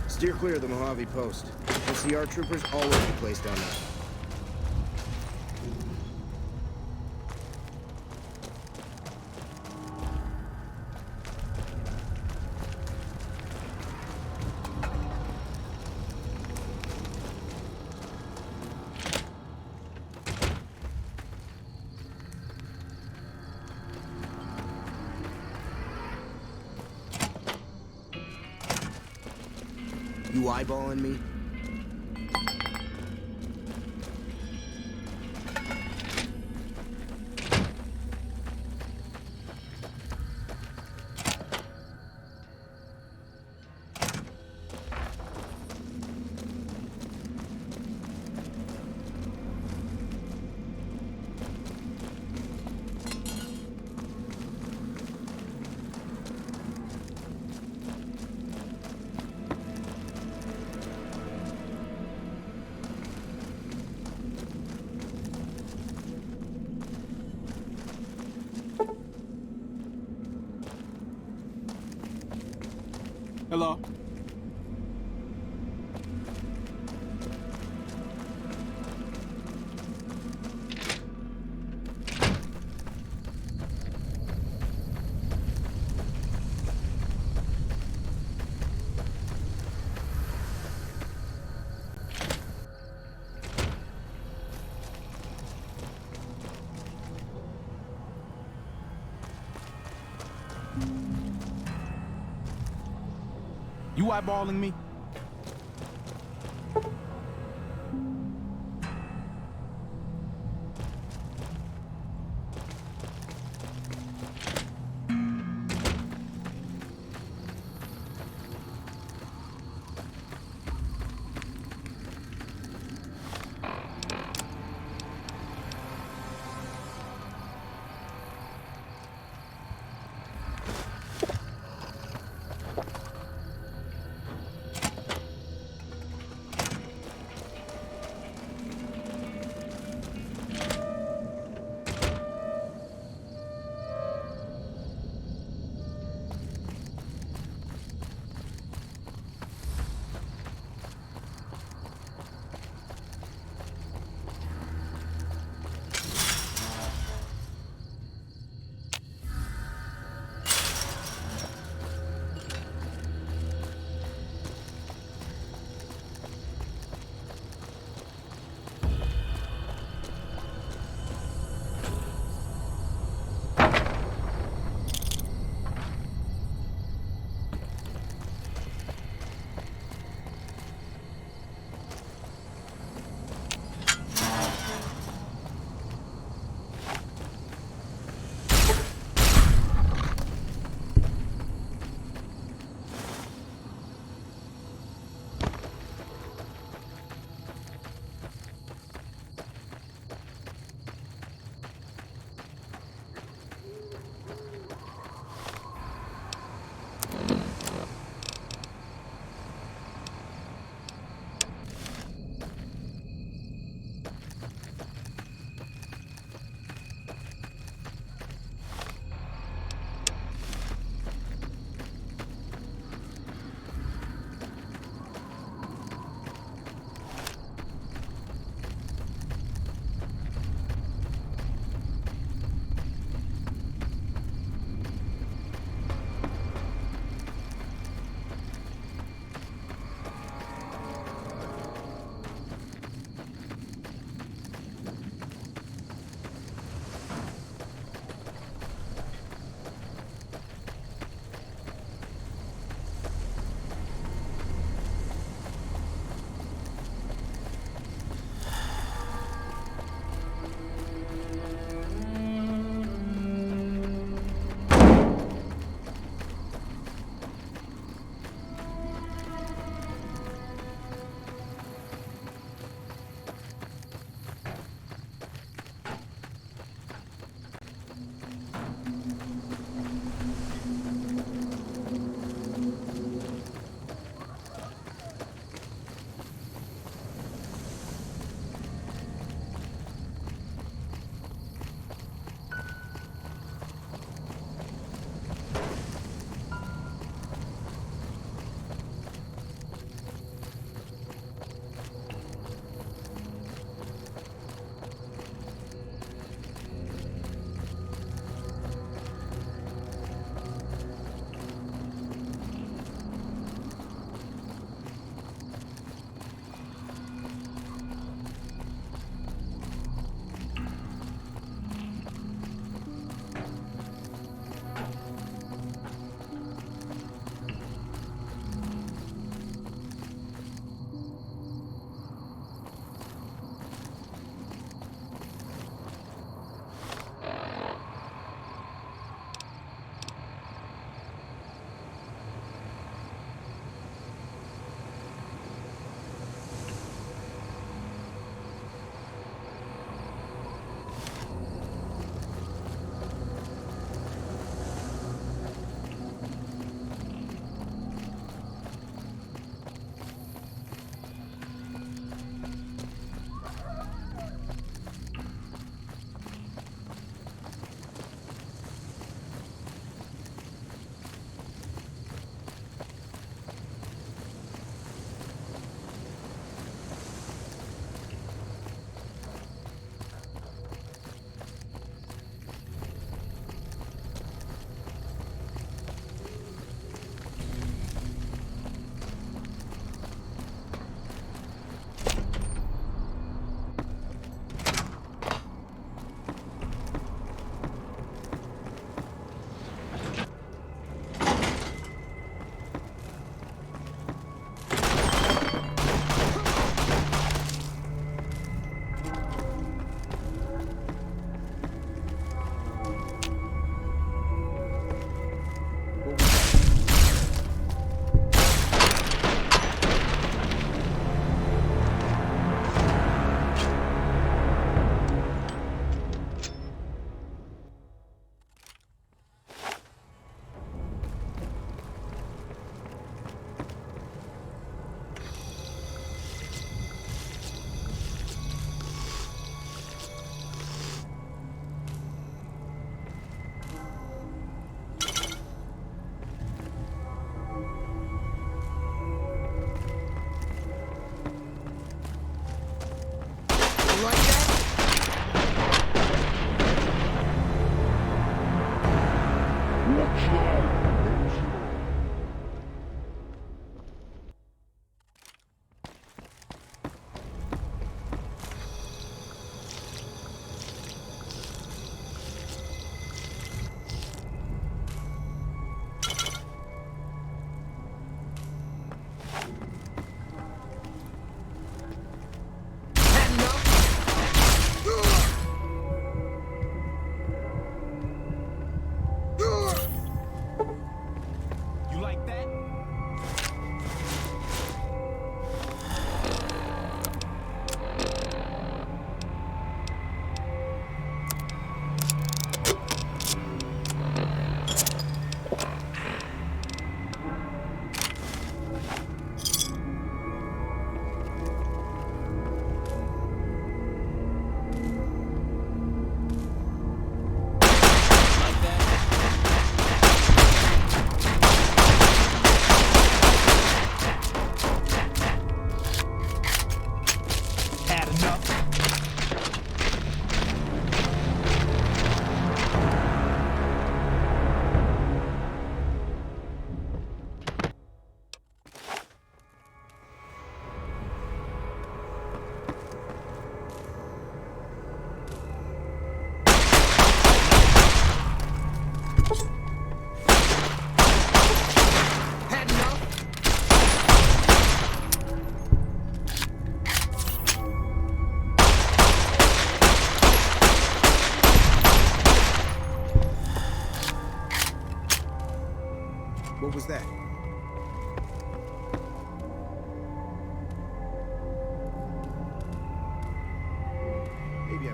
Steer clear of the Mojave Post. NCR troopers all over the place down there. You eyeballing me? Hello? You eyeballing me?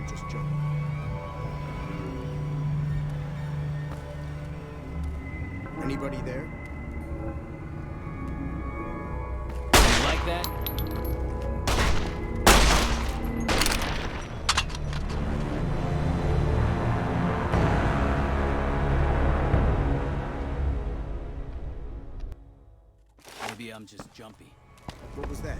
I'm just joking. Anybody there? You like that? Maybe I'm just jumpy. What was that?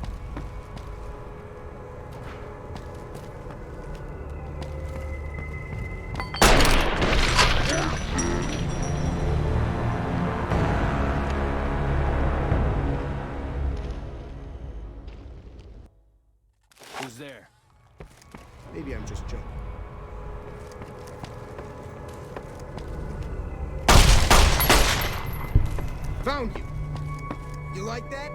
Who's there? Maybe I'm just joking. Found you! You like that?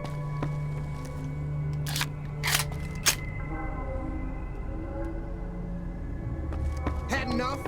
Had enough?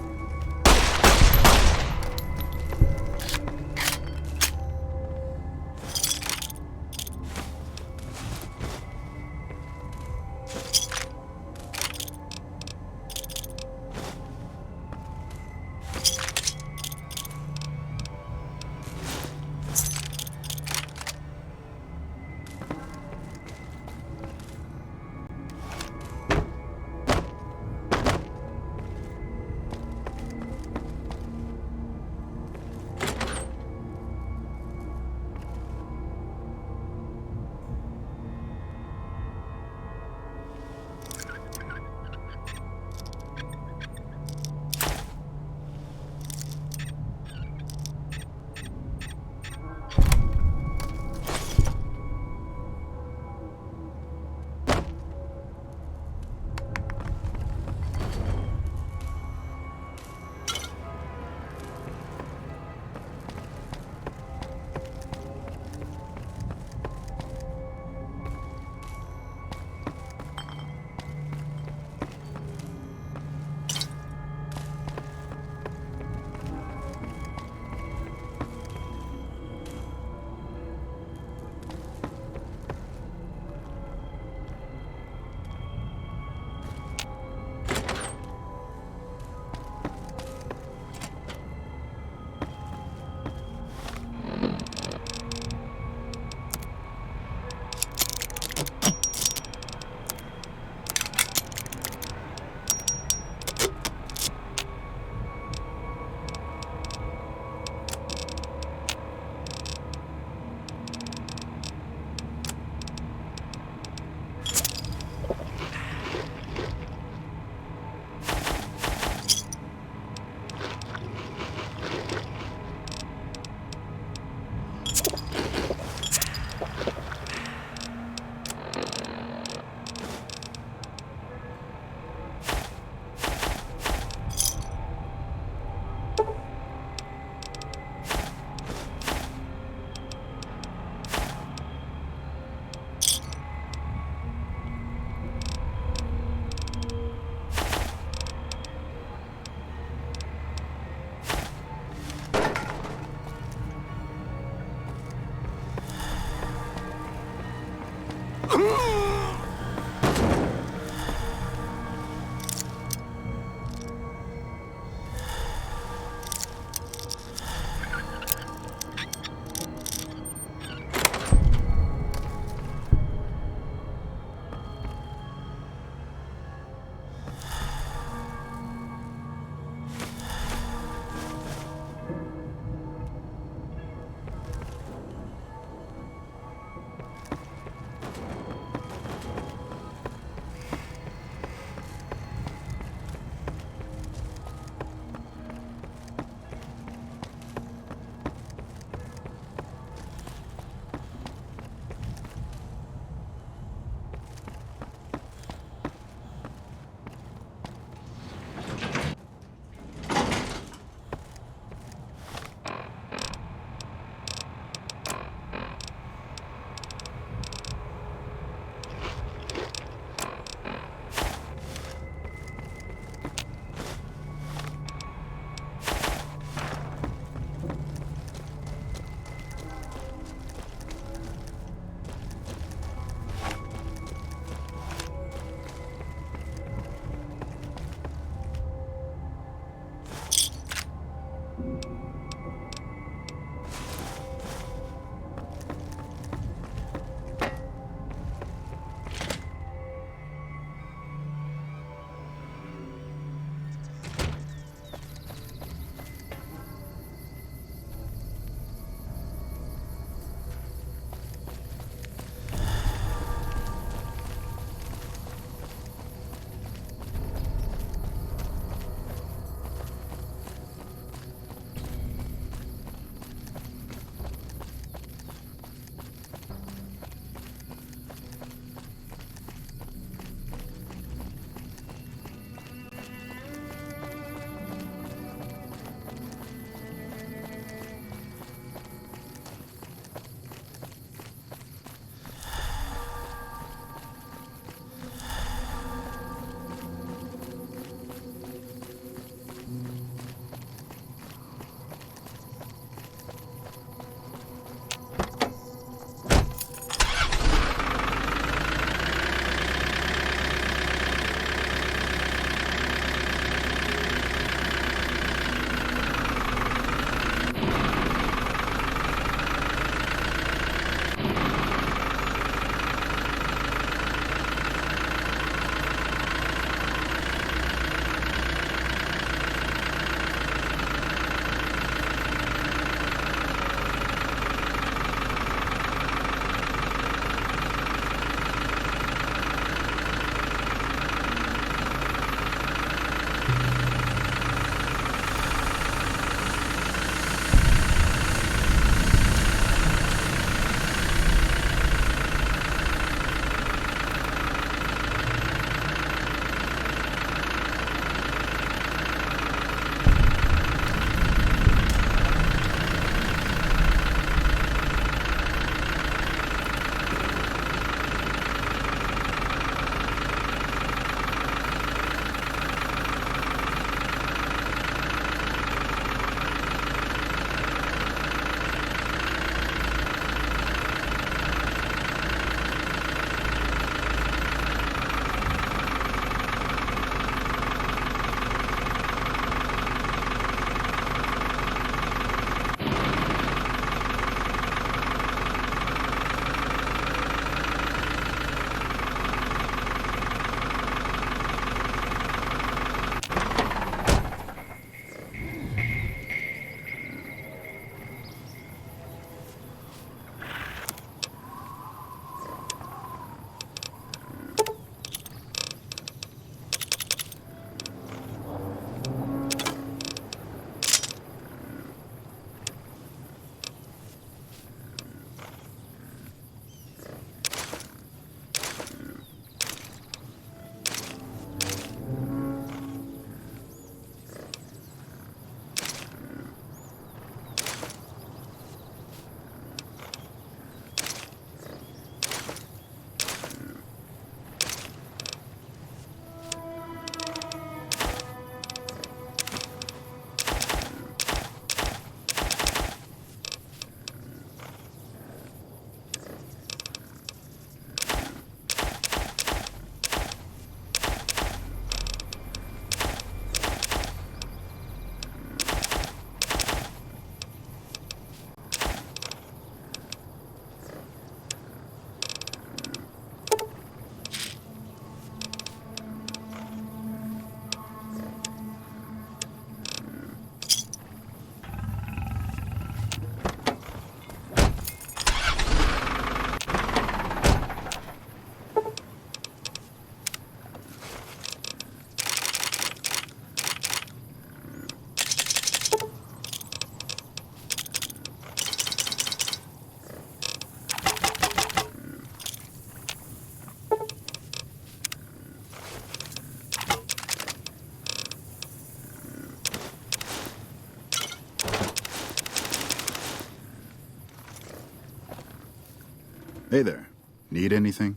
Hey there. Need anything?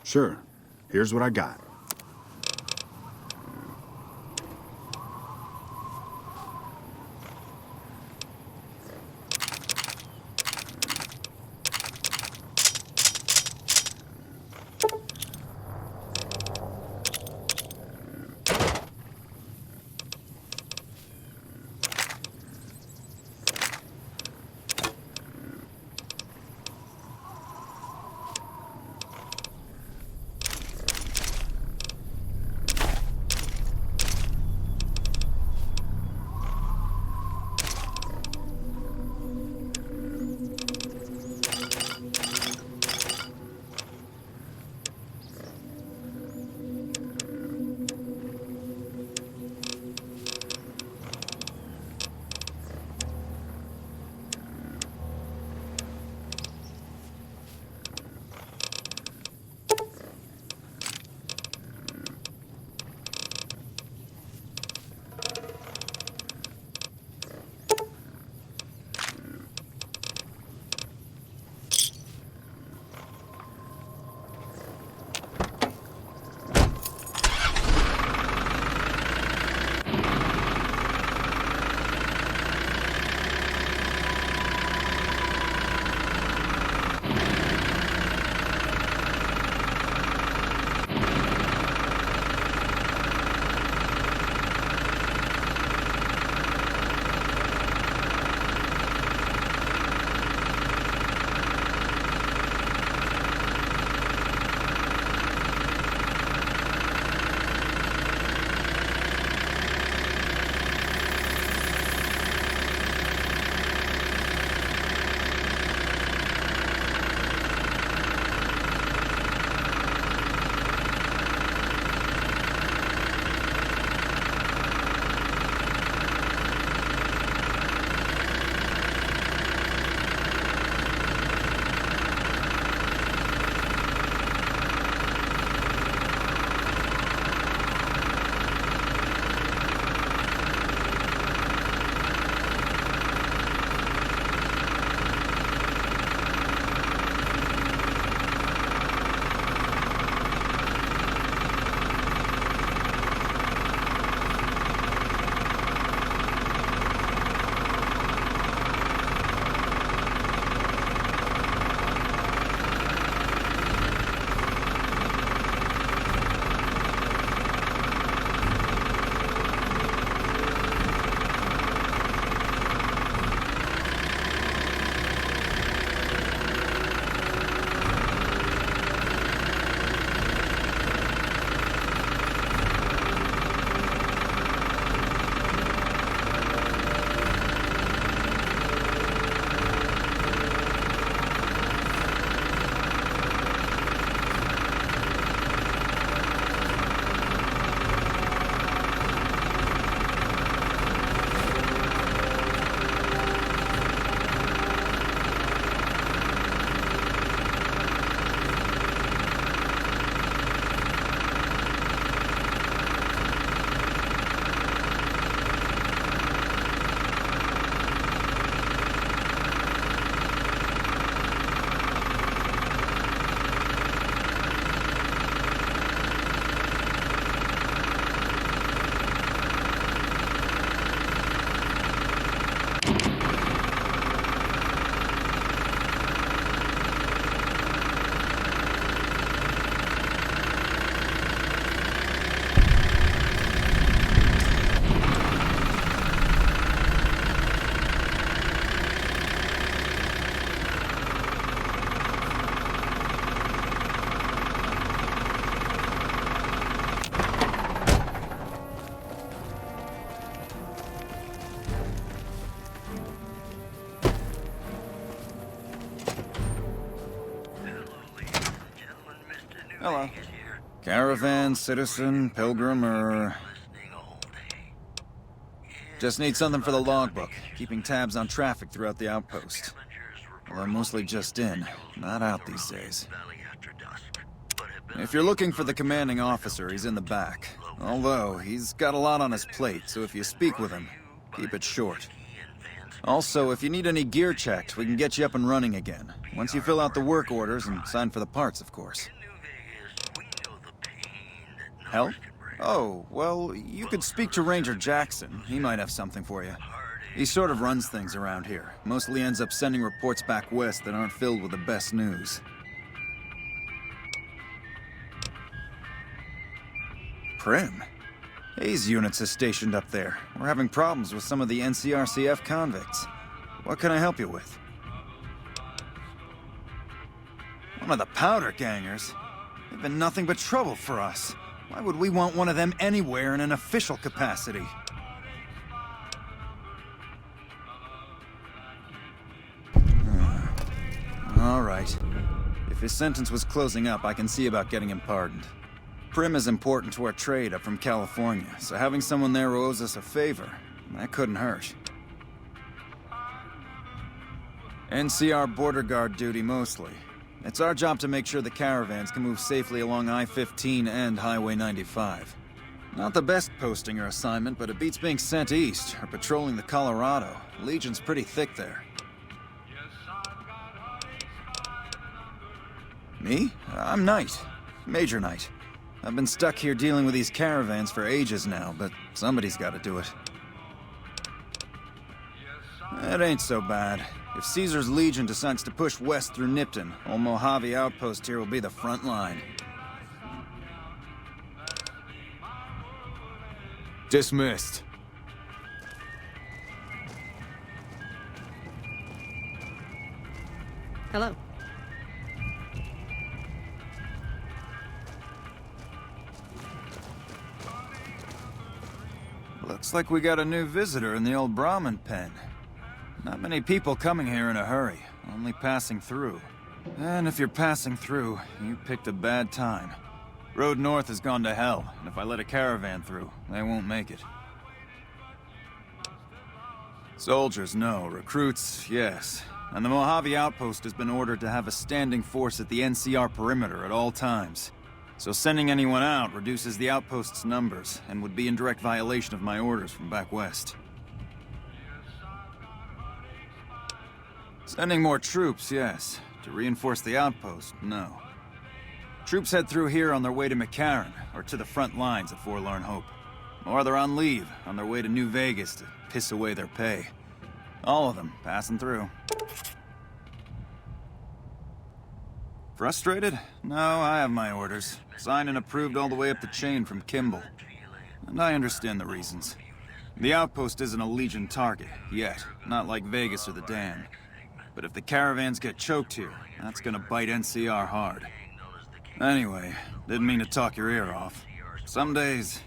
Sure. Here's what I got. Hello. Caravan, citizen, pilgrim, or... Just need something for the logbook, keeping tabs on traffic throughout the outpost. Although mostly just in, not out these days. If you're looking for the commanding officer, he's in the back. Although, he's got a lot on his plate, so if you speak with him, keep it short. Also, if you need any gear checked, we can get you up and running again. Once you fill out the work orders and sign for the parts, of course. Help? Oh, well, you could speak to Ranger Jackson. He might have something for you. He sort of runs things around here. Mostly ends up sending reports back west that aren't filled with the best news. Prim? Hayes units is stationed up there. We're having problems with some of the NCRCF convicts. What can I help you with? One of the powder gangers? They've been nothing but trouble for us. Why would we want one of them anywhere in an official capacity? All right. If his sentence was closing up, I can see about getting him pardoned. Prim is important to our trade up from California, so having someone there who owes us a favor, that couldn't hurt. NCR border guard duty mostly. It's our job to make sure the caravans can move safely along I-15 and Highway 95. Not the best posting or assignment, but it beats being sent east or patrolling the Colorado. Legion's pretty thick there. Me? I'm Knight. Major Knight. I've been stuck here dealing with these caravans for ages now, but somebody's got to do it. It ain't so bad. If Caesar's Legion decides to push west through Nipton, old Mojave outpost here will be the front line. Dismissed. Hello. Looks like we got a new visitor in the old Brahmin pen. Not many people coming here in a hurry, only passing through. And if you're passing through, you picked a bad time. Road north has gone to hell, and if I let a caravan through, they won't make it. Soldiers, no. Recruits, yes. And the Mojave outpost has been ordered to have a standing force at the NCR perimeter at all times. So sending anyone out reduces the outpost's numbers, and would be in direct violation of my orders from back west. Sending more troops, yes. To reinforce the outpost, no. Troops head through here on their way to McCarran, or to the front lines at Forlorn Hope. Or they're on leave, on their way to New Vegas to piss away their pay. All of them passing through. Frustrated? No, I have my orders. Signed and approved all the way up the chain from Kimball. And I understand the reasons. The outpost isn't a Legion target, yet. Not like Vegas or the Dam. But if the caravans get choked here, that's gonna bite NCR hard. Anyway, didn't mean to talk your ear off. Some days,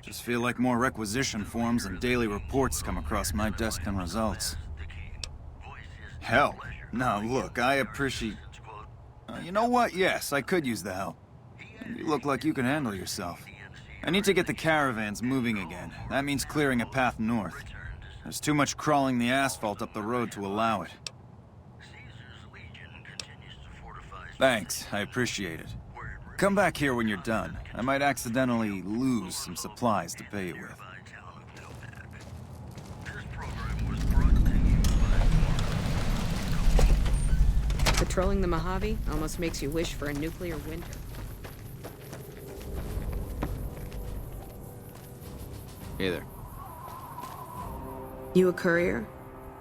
just feel like more requisition forms and daily reports come across my desk than results. Help? Now look, I appreciate... you know what? Yes, I could use the help. You look like you can handle yourself. I need to get the caravans moving again. That means clearing a path north. There's too much crawling the asphalt up the road to allow it. Thanks, I appreciate it. Come back here when you're done. I might accidentally lose some supplies to pay you with. Patrolling the Mojave almost makes you wish for a nuclear winter. Hey there. You a courier?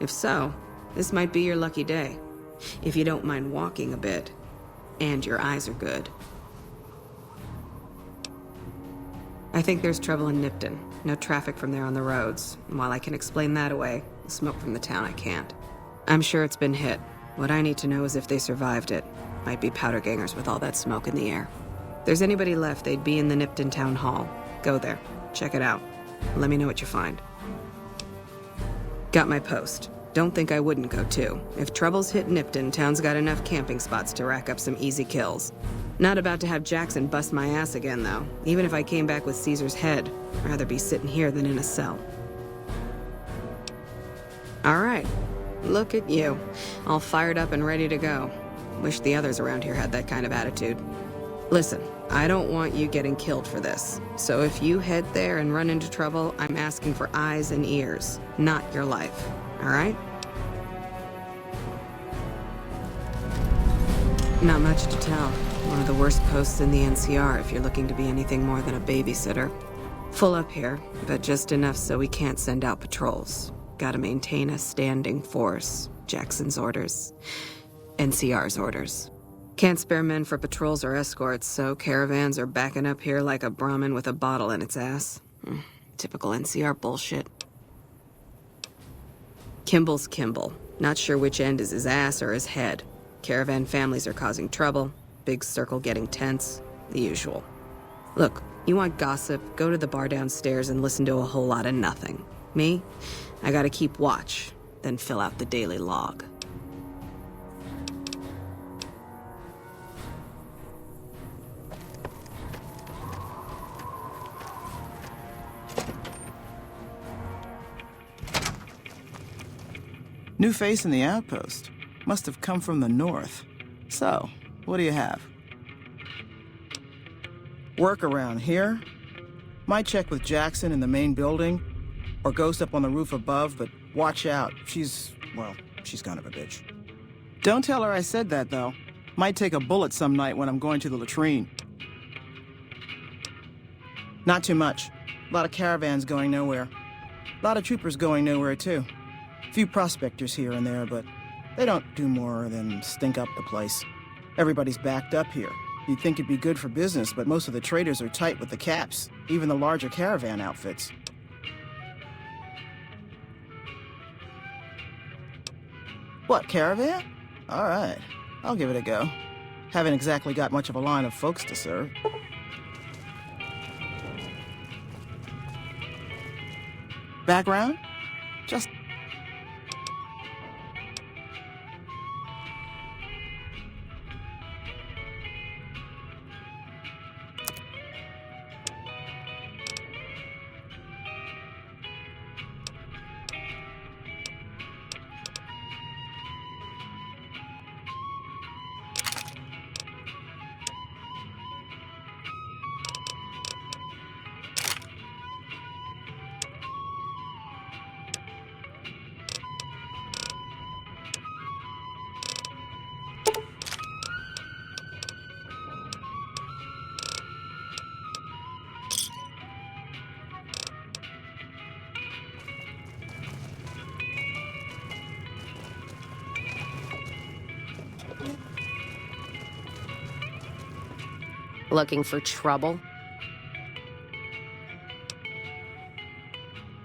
If so, this might be your lucky day. If you don't mind walking a bit. And your eyes are good. I think there's trouble in Nipton. No traffic from there on the roads. And while I can explain that away, the smoke from the town I can't. I'm sure it's been hit. What I need to know is if they survived it. Might be powder gangers with all that smoke in the air. If there's anybody left, they'd be in the Nipton Town Hall. Go there. Check it out. Let me know what you find. Got my post. Don't think I wouldn't go too. If troubles hit Nipton, town's got enough camping spots to rack up some easy kills. Not about to have Jackson bust my ass again, though. Even if I came back with Caesar's head, I'd rather be sitting here than in a cell. All right. Look at you. All fired up and ready to go. Wish the others around here had that kind of attitude. Listen, I don't want you getting killed for this. So if you head there and run into trouble, I'm asking for eyes and ears, not your life. all right? Not much to tell. One of the worst posts in the NCR if you're looking to be anything more than a babysitter. Full up here, but just enough so we can't send out patrols. Gotta maintain a standing force. Jackson's orders. NCR's orders. Can't spare men for patrols or escorts, so caravans are backing up here like a Brahmin with a bottle in its ass. Typical NCR bullshit. Kimball's Kimball. Not sure which end is his ass or his head. Caravan families are causing trouble. Big circle getting tense. The usual. Look, you want gossip, go to the bar downstairs and listen to a whole lot of nothing. Me? I gotta keep watch, then fill out the daily log. New face in the outpost. Must have come from the north. So, what do you have? Work around here? Might check with Jackson in the main building, or Ghost up on the roof above, but watch out. She's kind of a bitch. Don't tell her I said that, though. Might take a bullet some night when I'm going to the latrine. Not too much. A lot of caravans going nowhere. A lot of troopers going nowhere, too. Few prospectors here and there, but they don't do more than stink up the place. Everybody's backed up here. You'd think it'd be good for business, but most of the traders are tight with the caps, even the larger caravan outfits. What, caravan? All right, I'll give it a go. Haven't exactly got much of a line of folks to serve. Background? Just... Looking for trouble?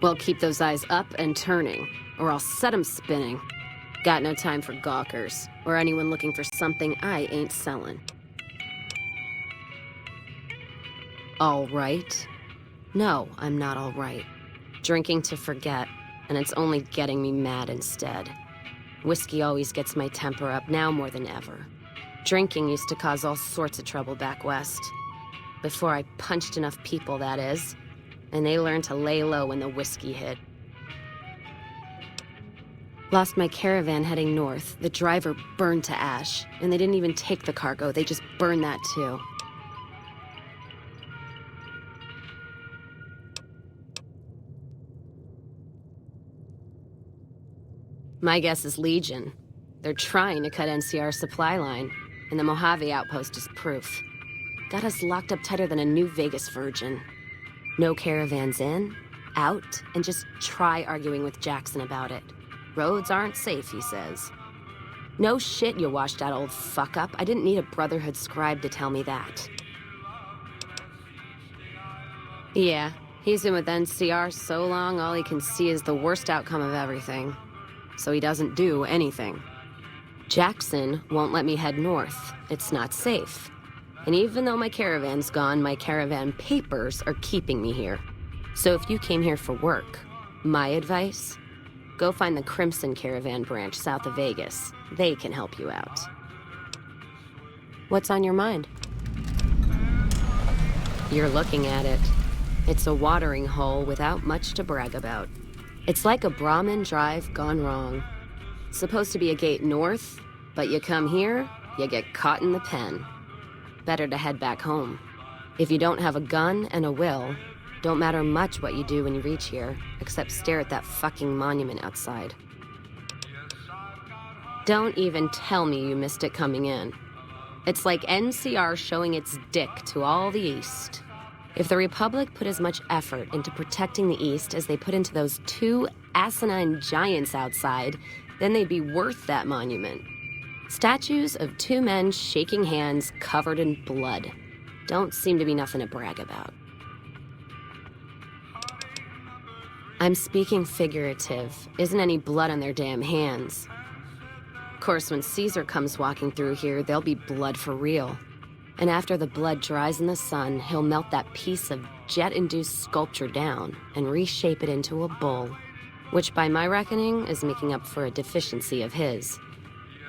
Well, keep those eyes up and turning, or I'll set 'em spinning. Got no time for gawkers, or anyone looking for something I ain't selling. All right? No, I'm not all right. Drinking to forget, and it's only getting me mad instead. Whiskey always gets my temper up, now more than ever. Drinking used to cause all sorts of trouble back west. Before I punched enough people, that is. And they learned to lay low when the whiskey hit. Lost my caravan heading north. The driver burned to ash. And they didn't even take the cargo, they just burned that too. My guess is Legion. They're trying to cut NCR's supply line. And the Mojave outpost is proof. Got us locked up tighter than a new Vegas virgin. No caravans in, out, and just try arguing with Jackson about it. Roads aren't safe, he says. No shit, you washed out old fuck-up. I didn't need a Brotherhood scribe to tell me that. Yeah, he's been with NCR so long, all he can see is the worst outcome of everything. So he doesn't do anything. Jackson won't let me head north. It's not safe. And even though my caravan's gone, my caravan papers are keeping me here. So if you came here for work, my advice, go find the Crimson Caravan branch south of Vegas. They can help you out. What's on your mind? You're looking at it. It's a watering hole without much to brag about. It's like a Brahmin drive gone wrong. Supposed to be a gate north, but you come here, you get caught in the pen. Better to head back home. If you don't have a gun and a will, don't matter much what you do when you reach here, except stare at that fucking monument outside. Don't even tell me you missed it coming in. It's like NCR showing its dick to all the East. If the Republic put as much effort into protecting the East as they put into those two asinine giants outside, then they'd be worth that monument. Statues of two men shaking hands covered in blood. Don't seem to be nothing to brag about. I'm speaking figurative. Isn't any blood on their damn hands. Of course, when Caesar comes walking through here, there'll be blood for real. And after the blood dries in the sun, he'll melt that piece of jet-induced sculpture down and reshape it into a bull, which by my reckoning is making up for a deficiency of his.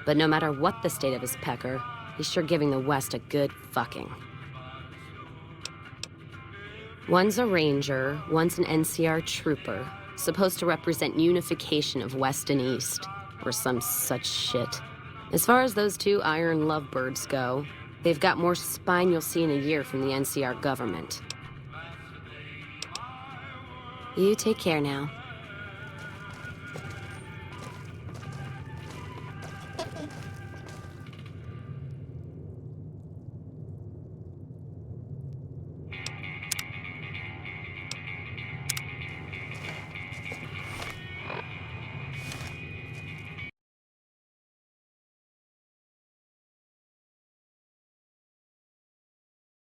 But no matter what the state of his pecker, he's sure giving the West a good fucking. One's a ranger, one's an NCR trooper, supposed to represent unification of West and East, or some such shit. As far as those two iron lovebirds go, they've got more spine you'll see in a year from the NCR government. You take care now.